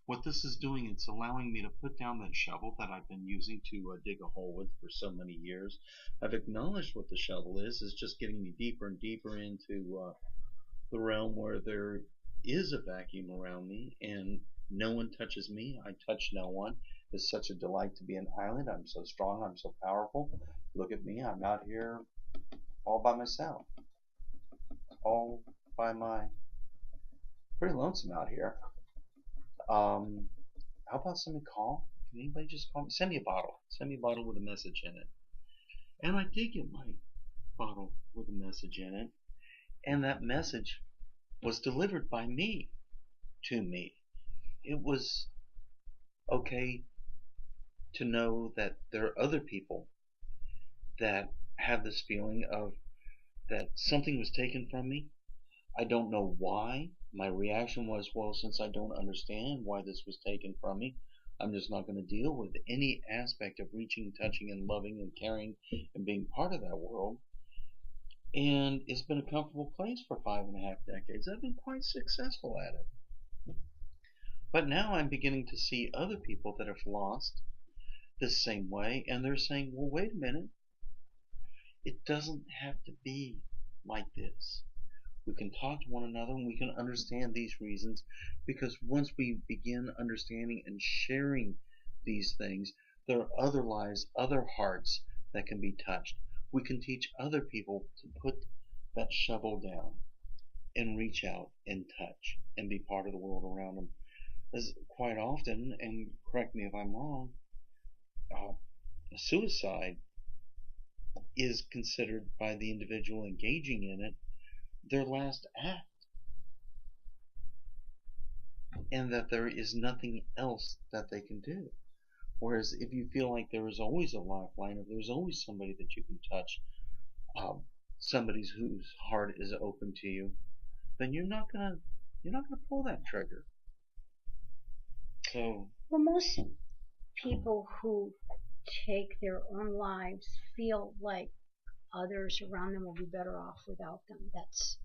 Speaker 3: What this is doing, it's allowing me to put down that shovel that I've been using to dig a hole with for so many years. I've acknowledged what the shovel is just getting me deeper and deeper into the realm where there is a vacuum around me and no one touches me. I touch no one. It's such a delight to be an island. I'm so strong. I'm so powerful. Look at me. I'm out here all by myself. All by pretty lonesome out here. How about somebody call? Can anybody just call me? Send me a bottle. Send me a bottle with a message in it. And I did get my bottle with a message in it. And that message was delivered by me to me. It was okay to know that there are other people that have this feeling of that something was taken from me. I don't know why. My reaction was, well, since I don't understand why this was taken from me, I'm just not going to deal with any aspect of reaching, touching, and loving and caring and being part of that world. And it's been a comfortable place for 5.5 decades. I've been quite successful at it. But now I'm beginning to see other people that have lost the same way, and they're saying, well, wait a minute. It doesn't have to be like this. We can talk to one another and we can understand these reasons, because once we begin understanding and sharing these things, there are other lives, other hearts that can be touched. We can teach other people to put that shovel down and reach out and touch and be part of the world around them. As quite often, and correct me if I'm wrong, suicide is considered by the individual engaging in it their last act, and that there is nothing else that they can do. Whereas if you feel like there is always a lifeline, if there's always somebody that you can touch, somebody whose heart is open to you, then you're not gonna pull that trigger. So,
Speaker 1: well, most people who take their own lives feel like others around them will be better off without them. That's,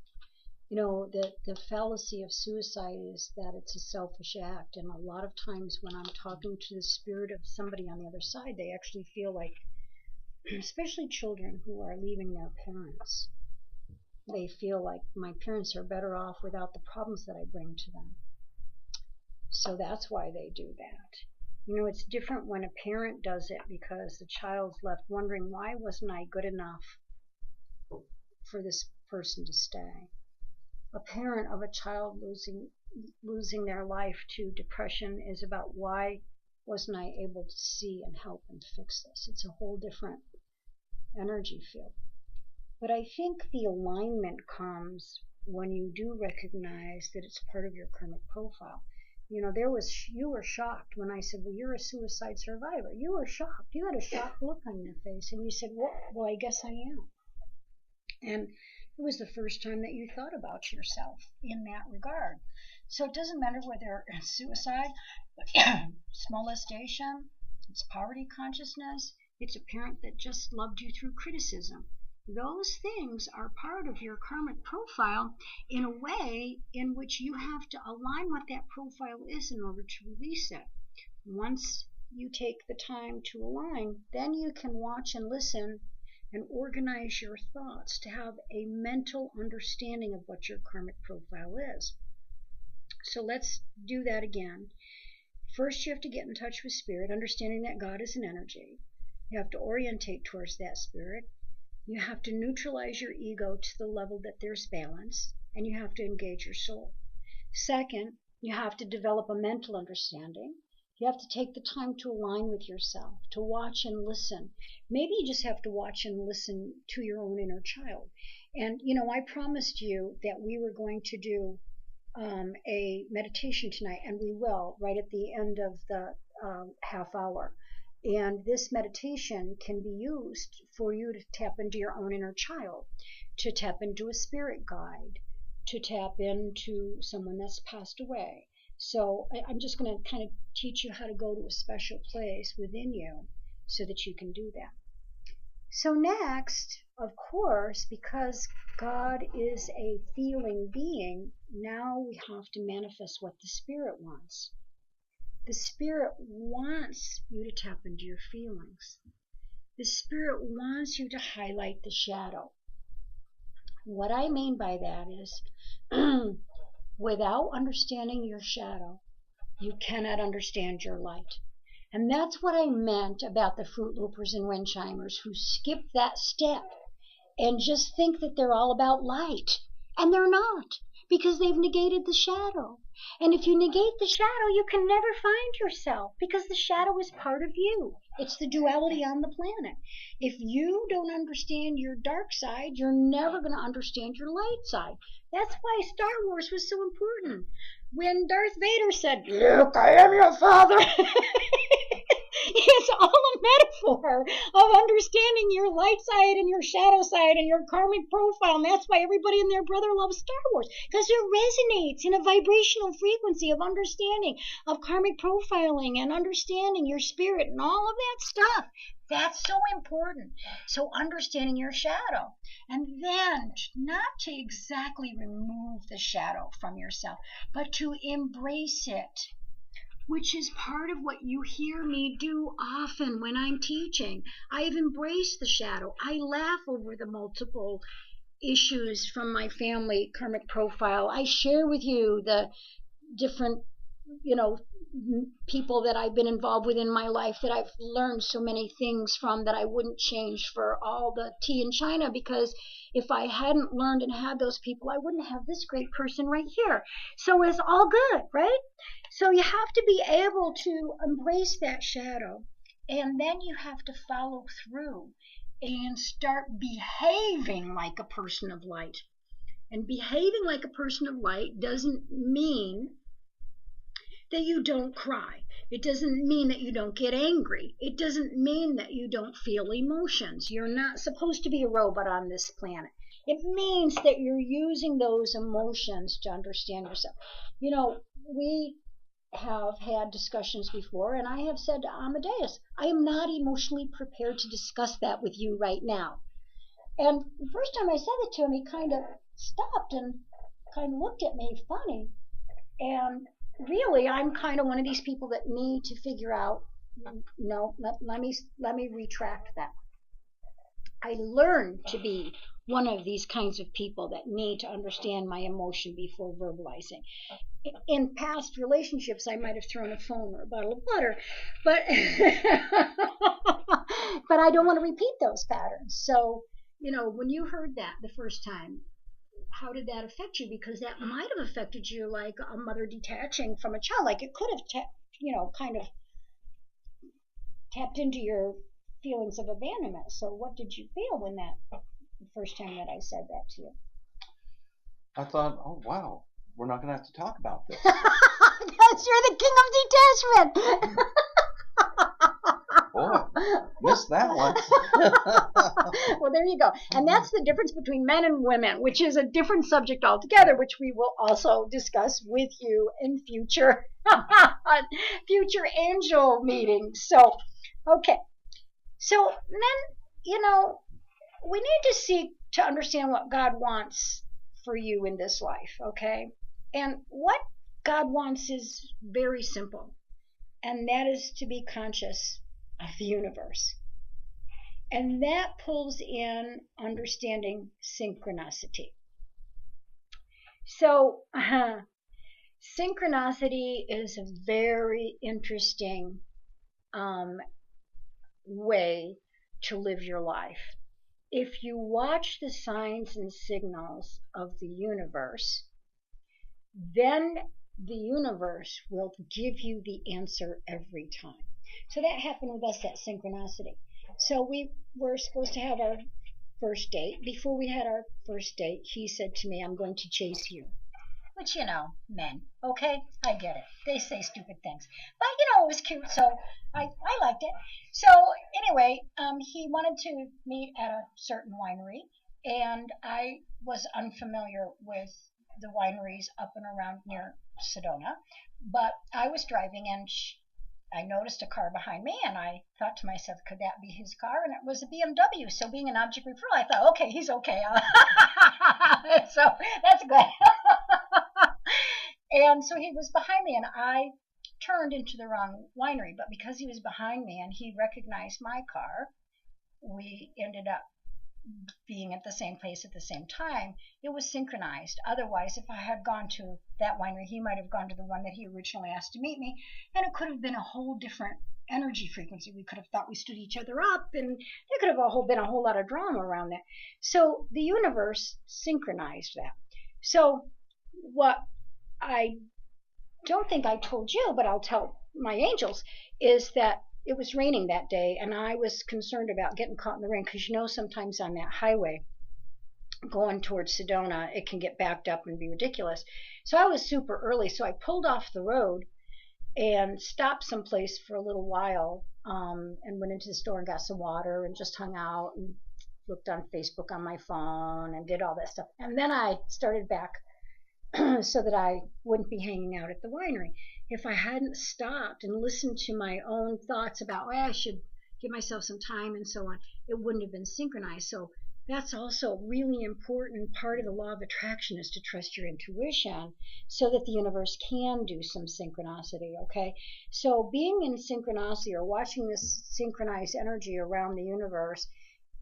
Speaker 1: the fallacy of suicide is that it's a selfish act, and a lot of times when I'm talking to the spirit of somebody on the other side, they actually feel like, especially children who are leaving their parents, they feel like my parents are better off without the problems that I bring to them. So that's why they do that. It's different when a parent does it because the child's left wondering, why wasn't I good enough for this person to stay? A parent of a child losing their life to depression is about, why wasn't I able to see and help and fix this? It's a whole different energy field. But I think the alignment comes when you do recognize that it's part of your karmic profile. You were shocked when I said, well, you're a suicide survivor. You were shocked. You had a shocked look on your face, and you said, well, I guess I am. And it was the first time that you thought about yourself in that regard. So it doesn't matter whether it's suicide, molestation, it's poverty consciousness, it's a parent that just loved you through criticism. Those things are part of your karmic profile in a way in which you have to align what that profile is in order to release it. Once you take the time to align, then you can watch and listen and organize your thoughts to have a mental understanding of what your karmic profile is. So let's do that again. First, you have to get in touch with spirit, understanding that God is an energy. You have to orientate towards that spirit. You have to neutralize your ego to the level that there's balance, and you have to engage your soul. Second, you have to develop a mental understanding. You have to take the time to align with yourself, to watch and listen. Maybe you just have to watch and listen to your own inner child. And, I promised you that we were going to do a meditation tonight, and we will, right at the end of the half hour. And this meditation can be used for you to tap into your own inner child, to tap into a spirit guide, to tap into someone that's passed away. So I'm just going to kind of teach you how to go to a special place within you so that you can do that. So next, of course, because God is a feeling being, now we have to manifest what the spirit wants. The spirit wants you to tap into your feelings. The spirit wants you to highlight the shadow. What I mean by that is, without understanding your shadow, you cannot understand your light. And that's what I meant about the fruit loopers and wind chimers who skip that step and just think that they're all about light. And they're not, because they've negated the shadow. And if you negate the shadow, you can never find yourself, because the shadow is part of you. It's the duality on the planet. If you don't understand your dark side, you're never going to understand your light side. That's why Star Wars was so important. When Darth Vader said, "Luke, I am your father," it's all a metaphor of understanding your light side and your shadow side and your karmic profile. And that's why everybody and their brother loves Star Wars, because it resonates in a vibrational frequency of understanding of karmic profiling and understanding your spirit and all of that stuff. That's so important. So understanding your shadow, and then not to exactly remove the shadow from yourself, but to embrace it. which is part of what you hear me do often when I'm teaching. I have embraced the shadow. I laugh over the multiple issues from my family karmic profile. I share with you the different, people that I've been involved with in my life that I've learned so many things from that I wouldn't change for all the tea in China, because if I hadn't learned and had those people, I wouldn't have this great person right here. So it's all good, right? So you have to be able to embrace that shadow, and then you have to follow through and start behaving like a person of light. And behaving like a person of light doesn't mean that you don't cry. It doesn't mean that you don't get angry. It doesn't mean that you don't feel emotions. You're not supposed to be a robot on this planet. It means that you're using those emotions to understand yourself. We have had discussions before, and I have said to Amadeus, I am not emotionally prepared to discuss that with you right now. And the first time I said it to him, he kind of stopped and kind of looked at me funny. And really, I'm kind of one of these people that need to figure out, no, let me retract that. I learned to be one of these kinds of people that need to understand my emotion before verbalizing. In past relationships, I might have thrown a phone or a bottle of water, but but I don't want to repeat those patterns. So, when you heard that the first time, how did that affect you? Because that might have affected you like a mother detaching from a child. Like it could have, kind of tapped into your feelings of abandonment. So what did you feel when the first time that I said that to you?
Speaker 3: I thought, oh, wow, we're not going to have to talk about this.
Speaker 1: You're the king of detachment.
Speaker 3: Boy, missed that one.
Speaker 1: Well, there you go. And that's the difference between men and women, which is a different subject altogether, which we will also discuss with you in future angel meetings. So, okay. So then, we need to seek to understand what God wants for you in this life, okay? And what God wants is very simple, and that is to be conscious of the universe. And that pulls in understanding synchronicity. So, synchronicity is a very interesting way to live your life. If you watch the signs and signals of the universe, then the universe will give you the answer every time. So that happened with us, that synchronicity. So we were supposed to have our first date. Before we had our first date, he said to me, I'm going to chase you. Which, men, okay? I get it. They say stupid things. But, it was cute, so I liked it. So, anyway, he wanted to meet at a certain winery, and I was unfamiliar with the wineries up and around near Sedona. But I was driving, and I noticed a car behind me, and I thought to myself, could that be his car? And it was a BMW. So being an object referral, I thought, okay, he's okay. So that's good. And so he was behind me, and I turned into the wrong winery. But because he was behind me and he recognized my car, we ended up being at the same place at the same time. It was synchronized. Otherwise, if I had gone to that winery, he might have gone to the one that he originally asked to meet me, and it could have been a whole different energy frequency. We could have thought we stood each other up, and there could have been a whole lot of drama around that. So the universe synchronized that. So what I don't think I told you, but I'll tell my angels, is that it was raining that day, and I was concerned about getting caught in the rain, because sometimes on that highway going towards Sedona, it can get backed up and be ridiculous. So I was super early, so I pulled off the road and stopped someplace for a little while, and went into the store and got some water and just hung out and looked on Facebook on my phone and did all that stuff. And then I started back so that I wouldn't be hanging out at the winery. If I hadn't stopped and listened to my own thoughts about, I should give myself some time and so on, it wouldn't have been synchronized. So That's also a really important part of the law of attraction, is to trust your intuition so that the universe can do some synchronicity, okay? So being in synchronicity or watching this synchronized energy around the universe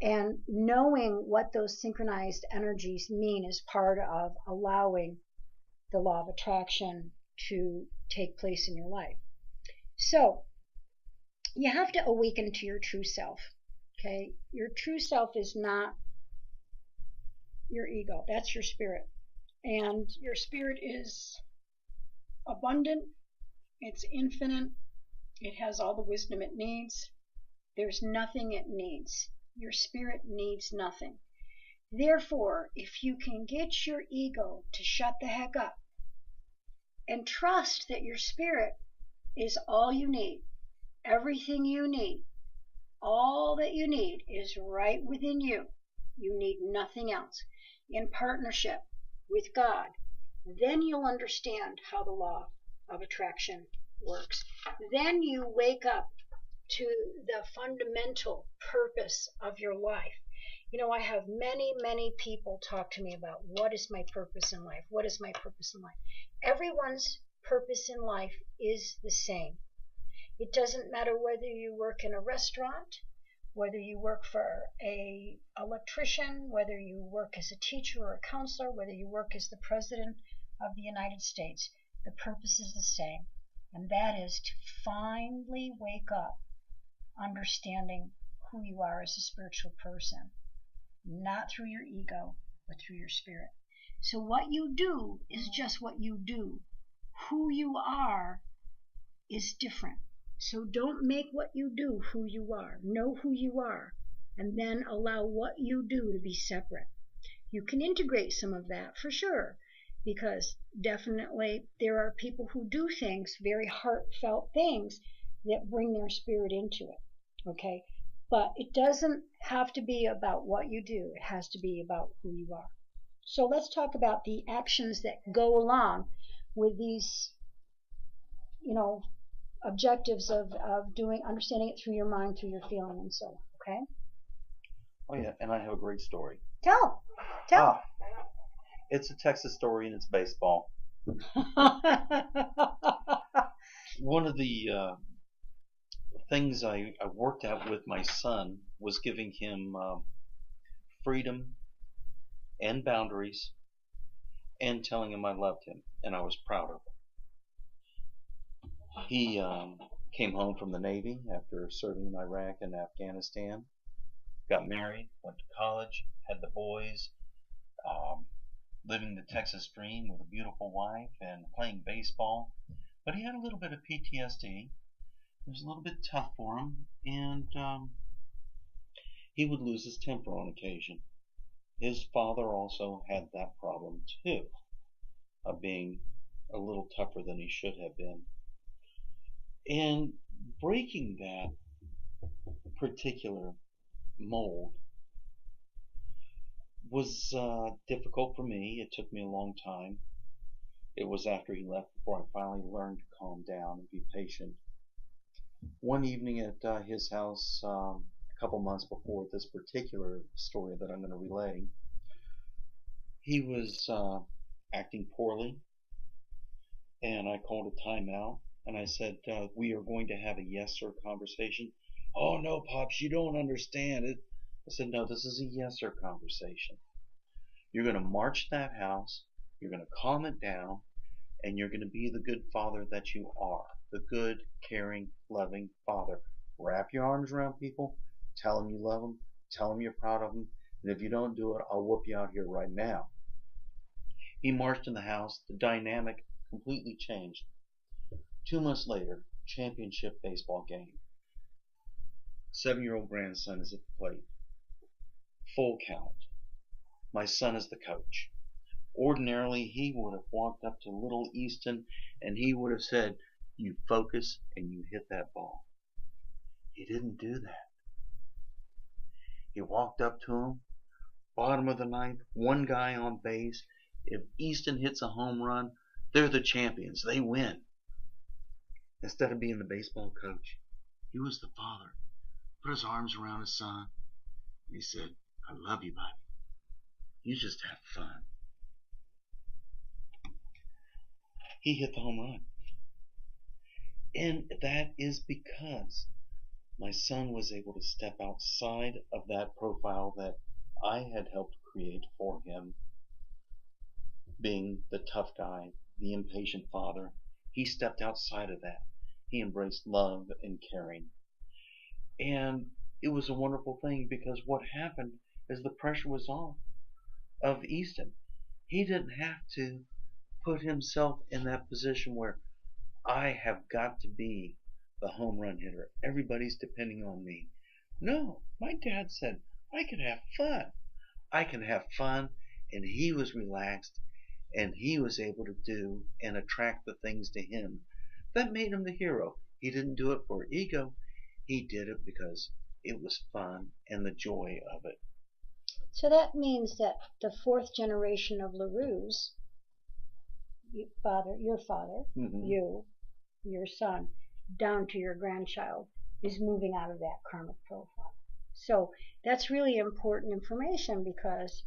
Speaker 1: and knowing what those synchronized energies mean is part of allowing the law of attraction to take place in your life. So you have to awaken to your true self, okay? Your true self is not your ego. That's your spirit. And your spirit is abundant, it's infinite, it has all the wisdom it needs. There's nothing it needs. Your spirit needs nothing. Therefore, if you can get your ego to shut the heck up and trust that your spirit is all you need, everything you need, all that you need is right within you. You need nothing else. In partnership with God, then you'll understand how the law of attraction works. Then you wake up to the fundamental purpose of your life. You know, I have many, many people talk to me about what is my purpose in life? What is my purpose in life? Everyone's purpose in life is the same. It doesn't matter whether you work in a restaurant, whether you work for an electrician, whether you work as a teacher or a counselor, whether you work as the President of the United States, the purpose is the same. And that is to finally wake up understanding who you are as a spiritual person, not through your ego, but through your spirit. So what you do is just what you do. Who you are is different. So don't make what you do who you are. Know who you are, and then allow what you do to be separate. You can integrate some of that for sure, because definitely there are people who do things, very heartfelt things, that bring their spirit into it, okay? But it doesn't have to be about what you do. It has to be about who you are. So let's talk about the actions that go along with these, objectives of understanding it through your mind, through your feeling, and so on, okay?
Speaker 3: Oh yeah, and I have a great story.
Speaker 1: Tell.
Speaker 3: It's a Texas story and it's baseball. One of the things I worked out with my son was giving him freedom and boundaries and telling him I loved him and I was proud of him. He came home from the Navy after serving in Iraq and Afghanistan, got married, went to college, had the boys, living the Texas dream with a beautiful wife and playing baseball. But he had a little bit of PTSD. It was a little bit tough for him, and he would lose his temper on occasion. His father also had that problem too, of being a little tougher than he should have been. And breaking that particular mold was difficult for me. It took me a long time. It was after he left before I finally learned to calm down and be patient. One evening at his house, a couple months before this particular story that I'm going to relay, he was acting poorly, and I called a timeout, and I said, we are going to have a yes sir conversation. Oh no, Pops, you don't understand it. I said, no, this is a yes sir conversation. You're going to march that house, you're going to calm it down, and you're going to be the good father that you are. The good, caring, loving father. Wrap your arms around people, tell them you love them, tell them you're proud of them, and if you don't do it, I'll whoop you out here right now. He marched in the house. The dynamic completely changed. 2 months later, championship baseball game. 7-year-old grandson is at the plate. Full count. My son is the coach. Ordinarily, he would have walked up to little Easton and he would have said, you focus and you hit that ball. He didn't do that. He walked up to him, bottom of the ninth, one guy on base. If Easton hits a home run, they're the champions. They win. Instead of being the baseball coach, he was the father. Put his arms around his son. And he said, I love you, buddy. You just have fun. He hit the home run. And that is because my son was able to step outside of that profile that I had helped create for him, being the tough guy, the impatient father. He stepped outside of that. He embraced love and caring. And it was a wonderful thing, because what happened is the pressure was off of Easton. He didn't have to put himself in that position where I have got to be the home run hitter. Everybody's depending on me. No, my dad said I can have fun. I can have fun, and he was relaxed, and he was able to do and attract the things to him that made him the hero. He didn't do it for ego. He did it because it was fun and the joy of it.
Speaker 1: So that means that the fourth generation of LaRue's, your father, you, your son, down to your grandchild, is moving out of that karmic profile. So that's really important information, because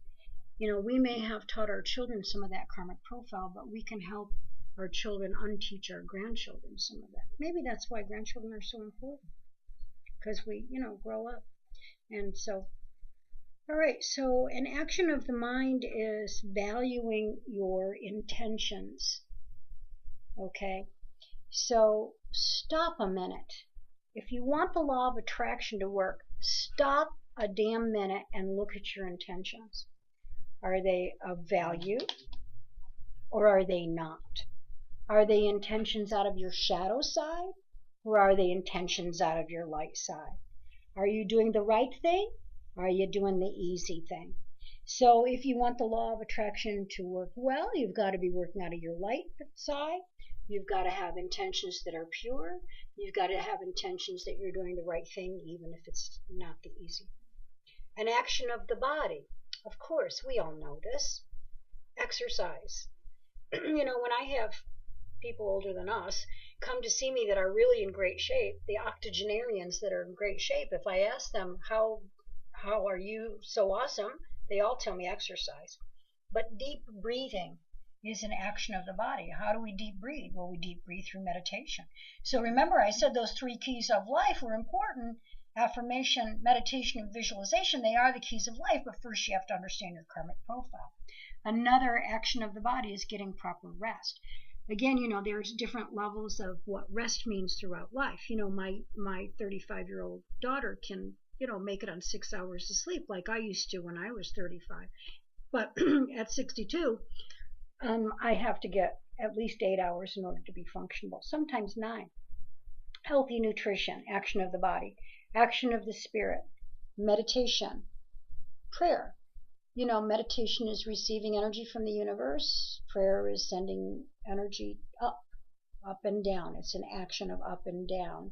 Speaker 1: we may have taught our children some of that karmic profile, but we can help our children unteach our grandchildren some of that. Maybe that's why grandchildren are so important, because we grow up. And so, all right, so an action of the mind is valuing your intentions. Okay, so stop a minute. If you want the law of attraction to work, stop a damn minute and look at your intentions. Are they of value, or are they not? Are they intentions out of your shadow side, or are they intentions out of your light side? Are you doing the right thing, or are you doing the easy thing? So if you want the law of attraction to work well, you've got to be working out of your light side. You've got to have intentions that are pure. You've got to have intentions that you're doing the right thing, even if it's not the easy thing. An action of the body. Of course, we all know this. Exercise. When I have people older than us come to see me that are really in great shape, the octogenarians that are in great shape, if I ask them, how are you so awesome? They all tell me exercise. But deep breathing is an action of the body. How do we deep breathe? Well, we deep breathe through meditation. So remember, I said those 3 keys of life were important. Affirmation, meditation, and visualization, they are the keys of life, but first you have to understand your karmic profile. Another action of the body is getting proper rest. Again, there's different levels of what rest means throughout life. My 35-year-old daughter can, make it on 6 hours of sleep like I used to when I was 35. But at 62, I have to get at least 8 hours in order to be functional, sometimes 9. Healthy nutrition, action of the body, action of the spirit, meditation, prayer. Meditation is receiving energy from the universe. Prayer is sending energy up and down. It's an action of up and down.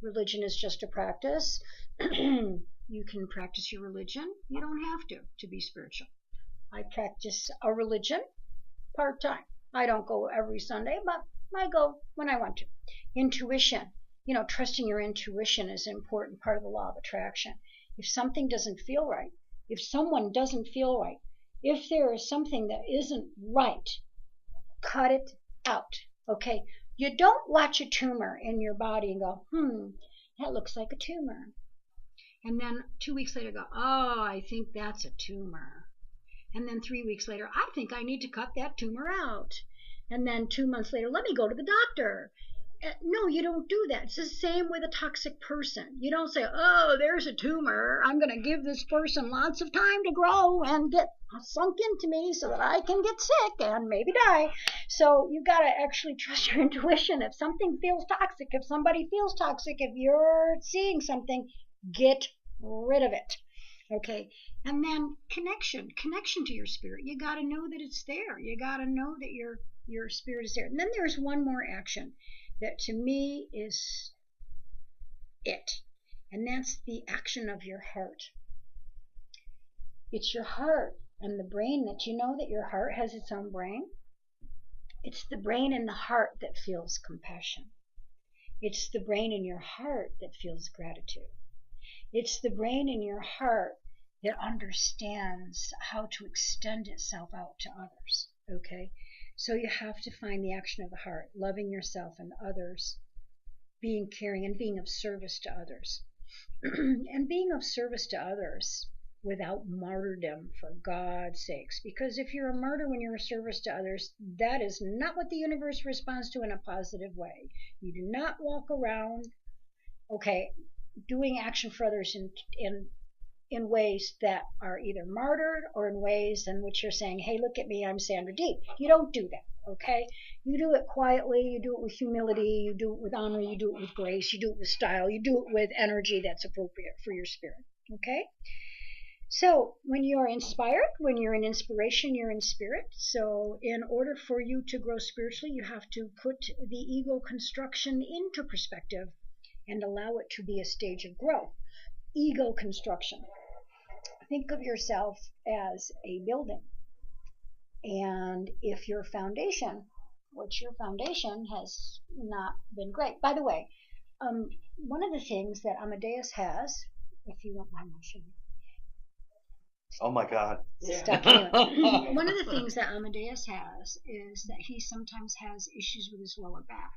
Speaker 1: Religion is just a practice. You can practice your religion. You don't have to be spiritual. I practice a religion part-time. I don't go every Sunday, but I go when I want to. Intuition. Trusting your intuition is an important part of the law of attraction. If something doesn't feel right, if someone doesn't feel right, if there is something that isn't right, cut it out, okay? You don't watch a tumor in your body and go, that looks like a tumor. And then 2 weeks later go, oh, I think that's a tumor. And then 3 weeks later, I think I need to cut that tumor out. And then 2 months later, let me go to the doctor. No, you don't do that. It's the same with a toxic person. You don't say, oh, there's a tumor. I'm going to give this person lots of time to grow and get sunk into me so that I can get sick and maybe die. So you've got to actually trust your intuition. If something feels toxic, if somebody feels toxic, if you're seeing something, get rid of it. Okay? And then connection to your spirit. You got to know that it's there. You got to know that your spirit is there. And then there's one more action that to me is it. And that's the action of your heart. It's your heart and the brain that that your heart has its own brain. It's the brain and the heart that feels compassion. It's the brain in your heart that feels gratitude. It's the brain in your heart that understands how to extend itself out to others. Okay? So you have to find the action of the heart, loving yourself and others, being caring and being of service to others. And being of service to others without martyrdom, for God's sakes. Because if you're a martyr when you're of service to others, that is not what the universe responds to in a positive way. You do not walk around, okay, doing action for others in ways that are either martyred or in ways in which you're saying, hey, look at me, I'm Sandra D. You don't do that, okay? You do it quietly, you do it with humility, you do it with honor, you do it with grace, you do it with style, you do it with energy that's appropriate for your spirit, okay? So when you're inspired, when you're in inspiration, you're in spirit. So in order for you to grow spiritually, you have to put the ego construction into perspective and allow it to be a stage of growth. Ego construction. Think of yourself as a building. And if your foundation, which your foundation has not been great. By the way, one of the things that Amadeus has, if you won't mind my showing.
Speaker 3: Oh my God.
Speaker 1: Stuck anyway. One of the things that Amadeus has is that he sometimes has issues with his lower back.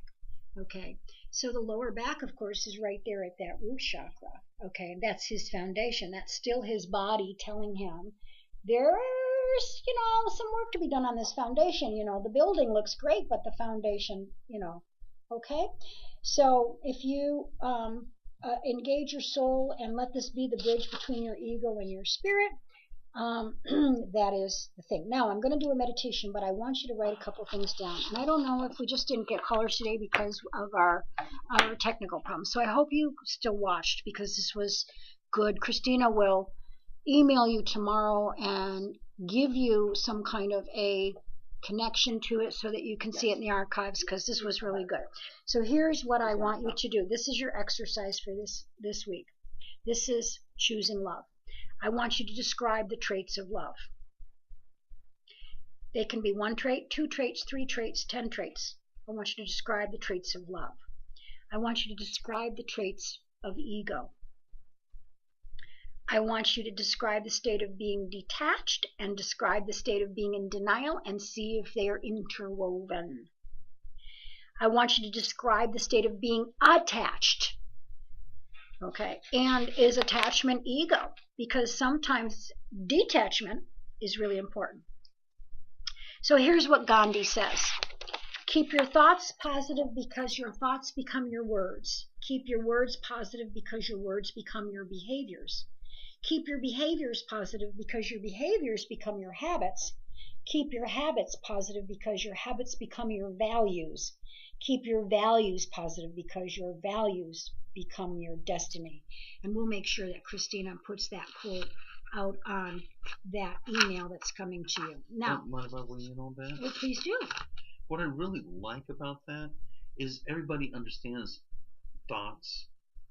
Speaker 1: Okay, so the lower back, of course, is right there at that root chakra. Okay, and that's his foundation. That's still his body telling him there's, some work to be done on this foundation. The building looks great, but the foundation, okay? So if you engage your soul and let this be the bridge between your ego and your spirit, that is the thing. Now, I'm going to do a meditation, but I want you to write a couple things down. And I don't know if we just didn't get callers today because of our technical problems. So I hope you still watched because this was good. Christina will email you tomorrow and give you some kind of a connection to it so that you can see it in the archives because this was really good. So here's what I want you to do. This is your exercise for this week. This is choosing love. I want you to describe the traits of love. They can be 1 trait, 2 traits, 3 traits, 10 traits. I want you to describe the traits of love. I want you to describe the traits of ego. I want you to describe the state of being detached and describe the state of being in denial and see if they are interwoven. I want you to describe the state of being attached. Okay, and is attachment ego? Because sometimes detachment is really important. So here's what Gandhi says. Keep your thoughts positive because your thoughts become your words. Keep your words positive because your words become your behaviors. Keep your behaviors positive because your behaviors become your habits. Keep your habits positive because your habits become your values. Keep your values positive because your values become your destiny. And we'll make sure that Christina puts that quote out on that email that's coming to you. Now,
Speaker 3: mind if I weigh in on that?
Speaker 1: Well, please do.
Speaker 3: What I really like about that is everybody understands thoughts,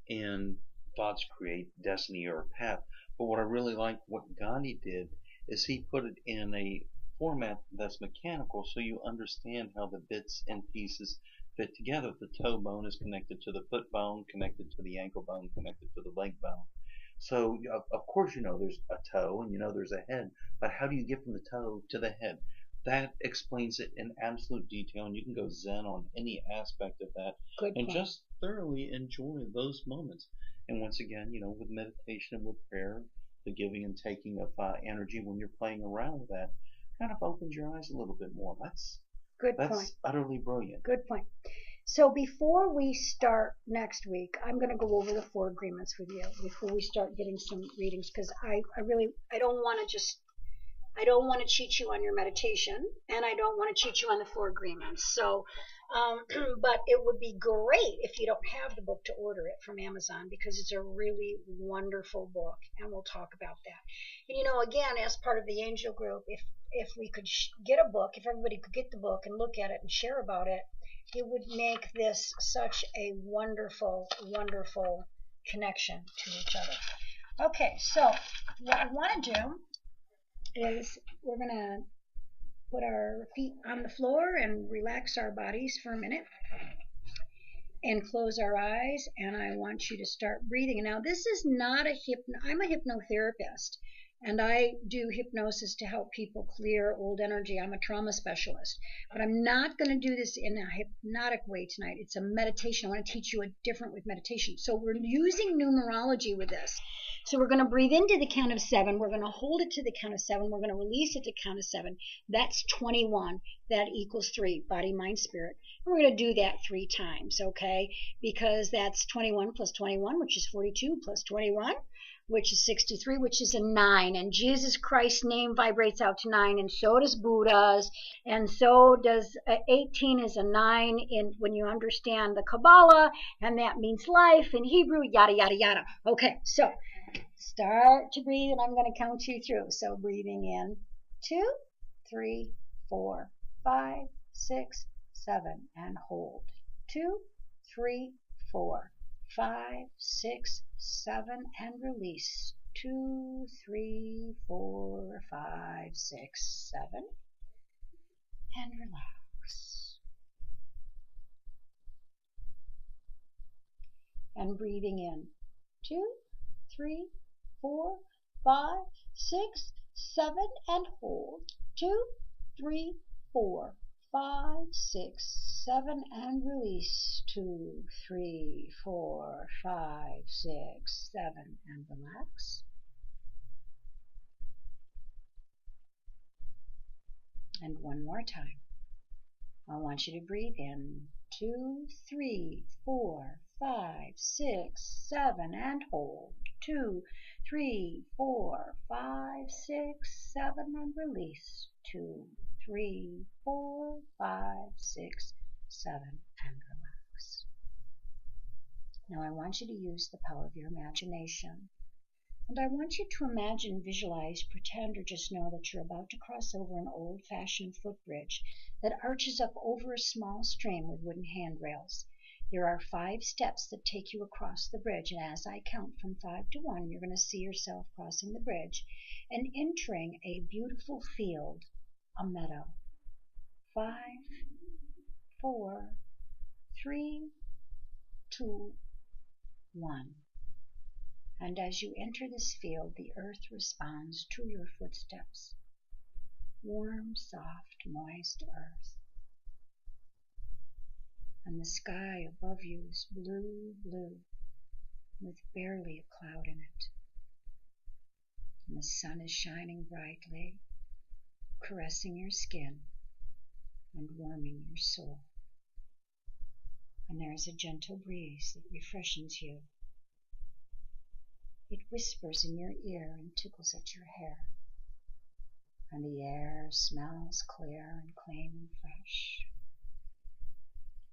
Speaker 3: and thoughts create destiny or a path. But what I really like what Gandhi did is he put it in a format that's mechanical so you understand how the bits and pieces fit together. The toe bone is connected to the foot bone, connected to the ankle bone, connected to the leg bone. So, of course, there's a toe and there's a head, but how do you get from the toe to the head? That explains it in absolute detail, and you can go zen on any aspect of that.
Speaker 1: Good
Speaker 3: and
Speaker 1: point.
Speaker 3: Just thoroughly enjoy those moments. And once again, with meditation and with prayer, the giving and taking of energy when you're playing around with that kind of opens your eyes a little bit more. That's
Speaker 1: point.
Speaker 3: Utterly brilliant.
Speaker 1: Good point. So before we start next week, I'm going to go over the 4 agreements with you before we start getting some readings, because I don't want to cheat you on your meditation, and I don't want to cheat you on the 4 agreements. So, but it would be great if you don't have the book to order it from Amazon, because it's a really wonderful book, and we'll talk about that. And again, as part of the Angel Group, if we could get a book, if everybody could get the book and look at it and share about it, it would make this such a wonderful, wonderful connection to each other. Okay, so what I want to do is we're going to put our feet on the floor and relax our bodies for a minute and close our eyes, and I want you to start breathing. Now, this is not I'm a hypnotherapist, And I do hypnosis to help people clear old energy. I'm a trauma specialist. But I'm not going to do this in a hypnotic way tonight. It's a meditation. I want to teach you a different with meditation. So we're using numerology with this. So we're going to breathe into the count of 7. We're going to hold it to the count of 7. We're going to release it to count of 7. That's 21. That equals 3. Body, mind, spirit. And we're going to do that 3 times, okay? Because that's 21 plus 21, which is 42, plus 21, which is 63, which is a 9. And Jesus Christ's name vibrates out to 9, and so does Buddha's, and so does 18 is a 9 when you understand the Kabbalah, and that means life in Hebrew, yada, yada, yada. Okay, so start to breathe, and I'm going to count you through. So breathing in 2, 3, 4, 5, 6, 7, and hold. 2, 3, 4, 5, 6, 7, and release. 2, 3, 4, 5, 6, 7, and relax. And breathing in 2, 3, 4, 5, 6, 7, and hold. 2, 3, 4, 5, 6, 7, and release. 2, 3, 4, 5, 6, 7, and relax. And one more time. I want you to breathe in 2, 3, 4, 5, 6, 7, and hold. 2, 3, 4, 5, 6, 7, and release. 2, 3, 4, 5, 6, 7, and relax. Now I want you to use the power of your imagination. And I want you to imagine, visualize, pretend, or just know that you're about to cross over an old-fashioned footbridge that arches up over a small stream with wooden handrails. There are 5 steps that take you across the bridge, and as I count from 5 to 1, you're going to see yourself crossing the bridge and entering a beautiful field, a meadow. 5, 4, 3, 2, 1. And as you enter this field, the earth responds to your footsteps. Warm, soft, moist earth. And the sky above you is blue, blue, with barely a cloud in it. And the sun is shining brightly, caressing your skin and warming your soul. And there is a gentle breeze that refreshes you. It whispers in your ear and tickles at your hair. And the air smells clear and clean and fresh.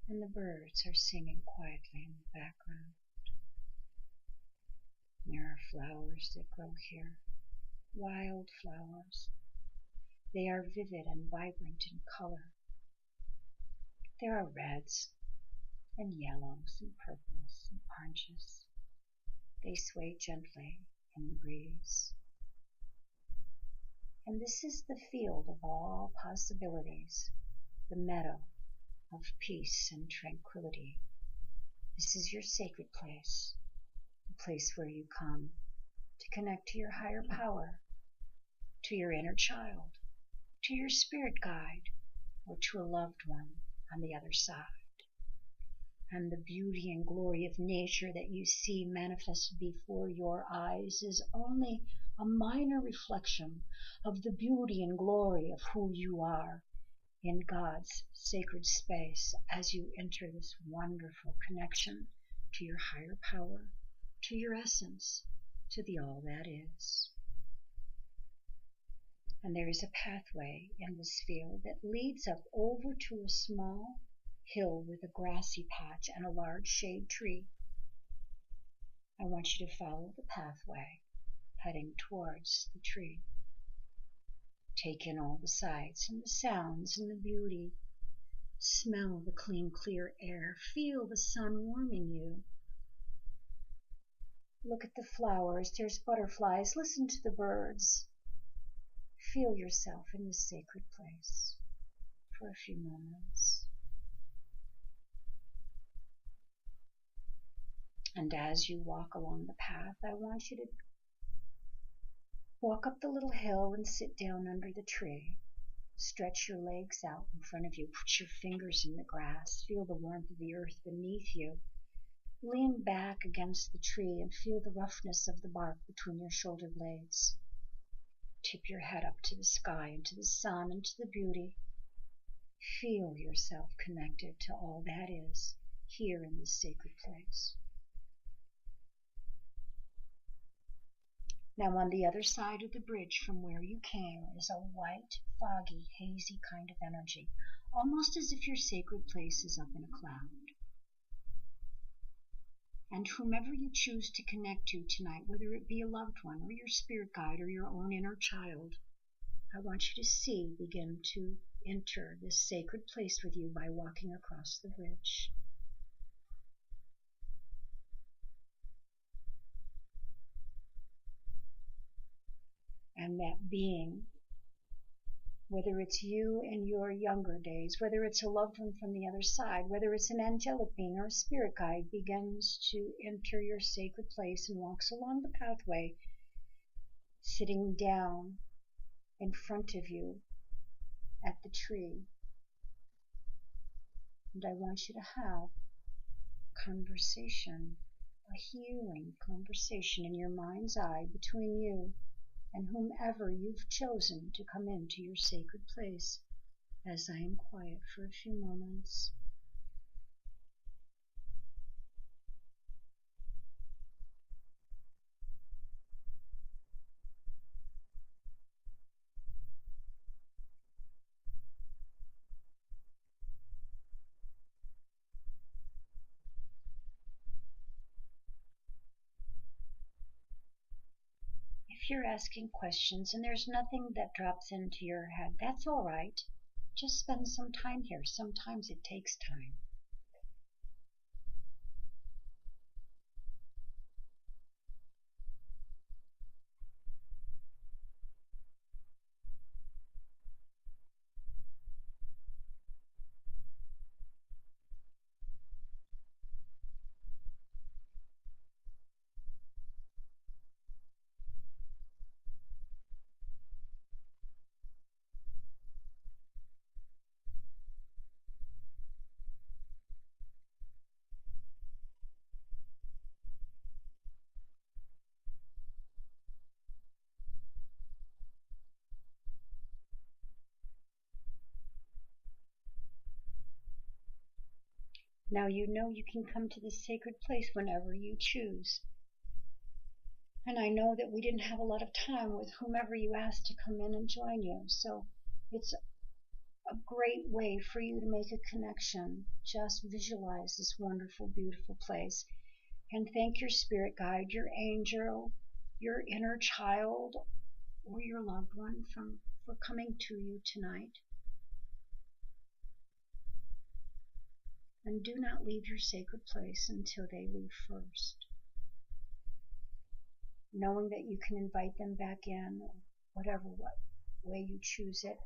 Speaker 1: And the birds are singing quietly in the background. There are flowers that grow here, wild flowers. They are vivid and vibrant in color. There are reds and yellows and purples and oranges. They sway gently in the breeze. And this is the field of all possibilities, the meadow of peace and tranquility. This is your sacred place, the place where you come to connect to your higher power, to your inner child, to your spirit guide, or to a loved one on the other side. And the beauty and glory of nature that you see manifested before your eyes is only a minor reflection of the beauty and glory of who you are in God's sacred space as you enter this wonderful connection to your higher power, to your essence, to the all that is. And there is a pathway in this field that leads up over to a small hill with a grassy patch and a large shade tree. I want you to follow the pathway, heading towards the tree. Take in all the sights and the sounds and the beauty. Smell the clean, clear air. Feel the sun warming you. Look at the flowers. There's butterflies. Listen to the birds. Feel yourself in this sacred place for a few moments. And as you walk along the path, I want you to Walk up the little hill and sit down under the tree. Stretch your legs out in front of you. Put your fingers in the grass. Feel the warmth of the earth beneath you. Lean back against the tree and feel the roughness of the bark between your shoulder blades. Tip your head up to the sky and to the sun and to the beauty. Feel yourself connected to all that is here in this sacred place. Now on the other side of the bridge from where you came is a white, foggy, hazy kind of energy, almost as if your sacred place is up in a cloud. And whomever you choose to connect to tonight, whether it be a loved one or your spirit guide or your own inner child, I want you to see begin to enter this sacred place with you by walking across the bridge. And that being, whether it's you in your younger days, whether it's a loved one from the other side, whether it's an angelic being or a spirit guide, begins to enter your sacred place and walks along the pathway, sitting down in front of you at the tree. And I want you to have conversation, a healing conversation in your mind's eye between you and whomever you've chosen to come into your sacred place, as I am quiet for a few moments. If you're asking questions and there's nothing that drops into your head, that's all right. Just spend some time here. Sometimes it takes time. Now you know you can come to this sacred place whenever you choose. And I know that we didn't have a lot of time with whomever you asked to come in and join you, so it's a great way for you to make a connection. Just visualize this wonderful, beautiful place and thank your spirit guide, your angel, your inner child, or your loved one for coming to you tonight. And do not leave your sacred place until they leave first, knowing that you can invite them back in, whatever way you choose it,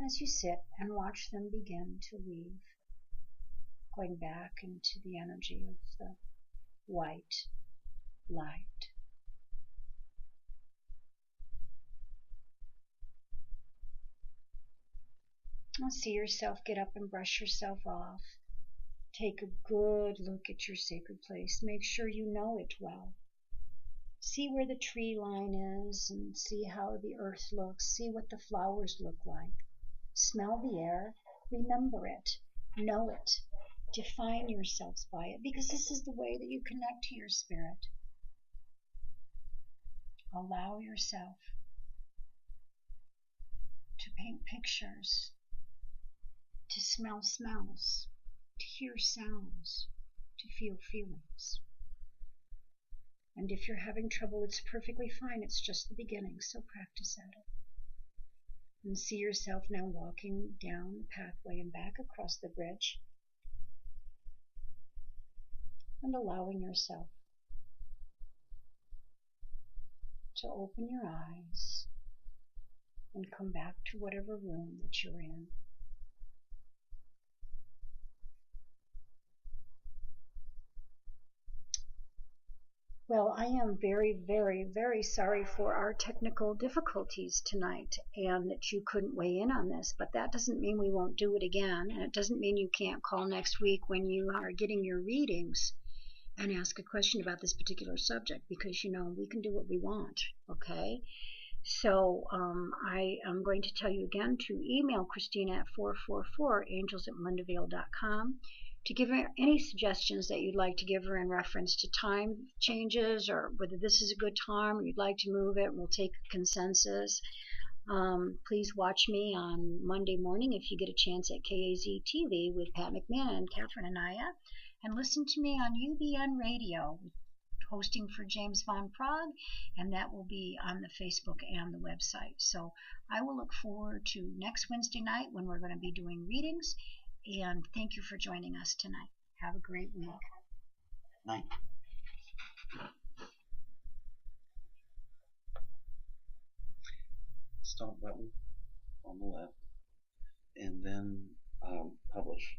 Speaker 1: as you sit and watch them begin to leave, going back into the energy of the white light. Now see yourself get up and brush yourself off. Take a good look at your sacred place. Make sure you know it well. See where the tree line is and see how the earth looks. See what the flowers look like. Smell the air. Remember it. Know it. Define yourselves by it, because this is the way that you connect to your spirit. Allow yourself to paint pictures, to smell smells, to hear sounds, to feel feelings. And if you're having trouble, it's perfectly fine. It's just the beginning, so practice at it. And see yourself now walking down the pathway and back across the bridge, and allowing yourself to open your eyes and come back to whatever room that you're in. Well, I am very, very, very sorry for our technical difficulties tonight and that you couldn't weigh in on this, but that doesn't mean we won't do it again. And it doesn't mean you can't call next week when you are getting your readings and ask a question about this particular subject, because, we can do what we want, okay? So I am going to tell you again to email Christina at 444angels@melindavail.com to give her any suggestions that you'd like to give her in reference to time changes, or whether this is a good time or you'd like to move it. We'll take a consensus. Please watch me on Monday morning if you get a chance at KAZ TV with Pat McMahon and Catherine Anaya, and listen to me on UBN Radio, hosting for James Von Prague, and that will be on the Facebook and the website. So I will look forward to next Wednesday night when we're going to be doing readings, and thank you for joining us tonight. Have a great week.
Speaker 3: Night. Stop button on the left, and then publish.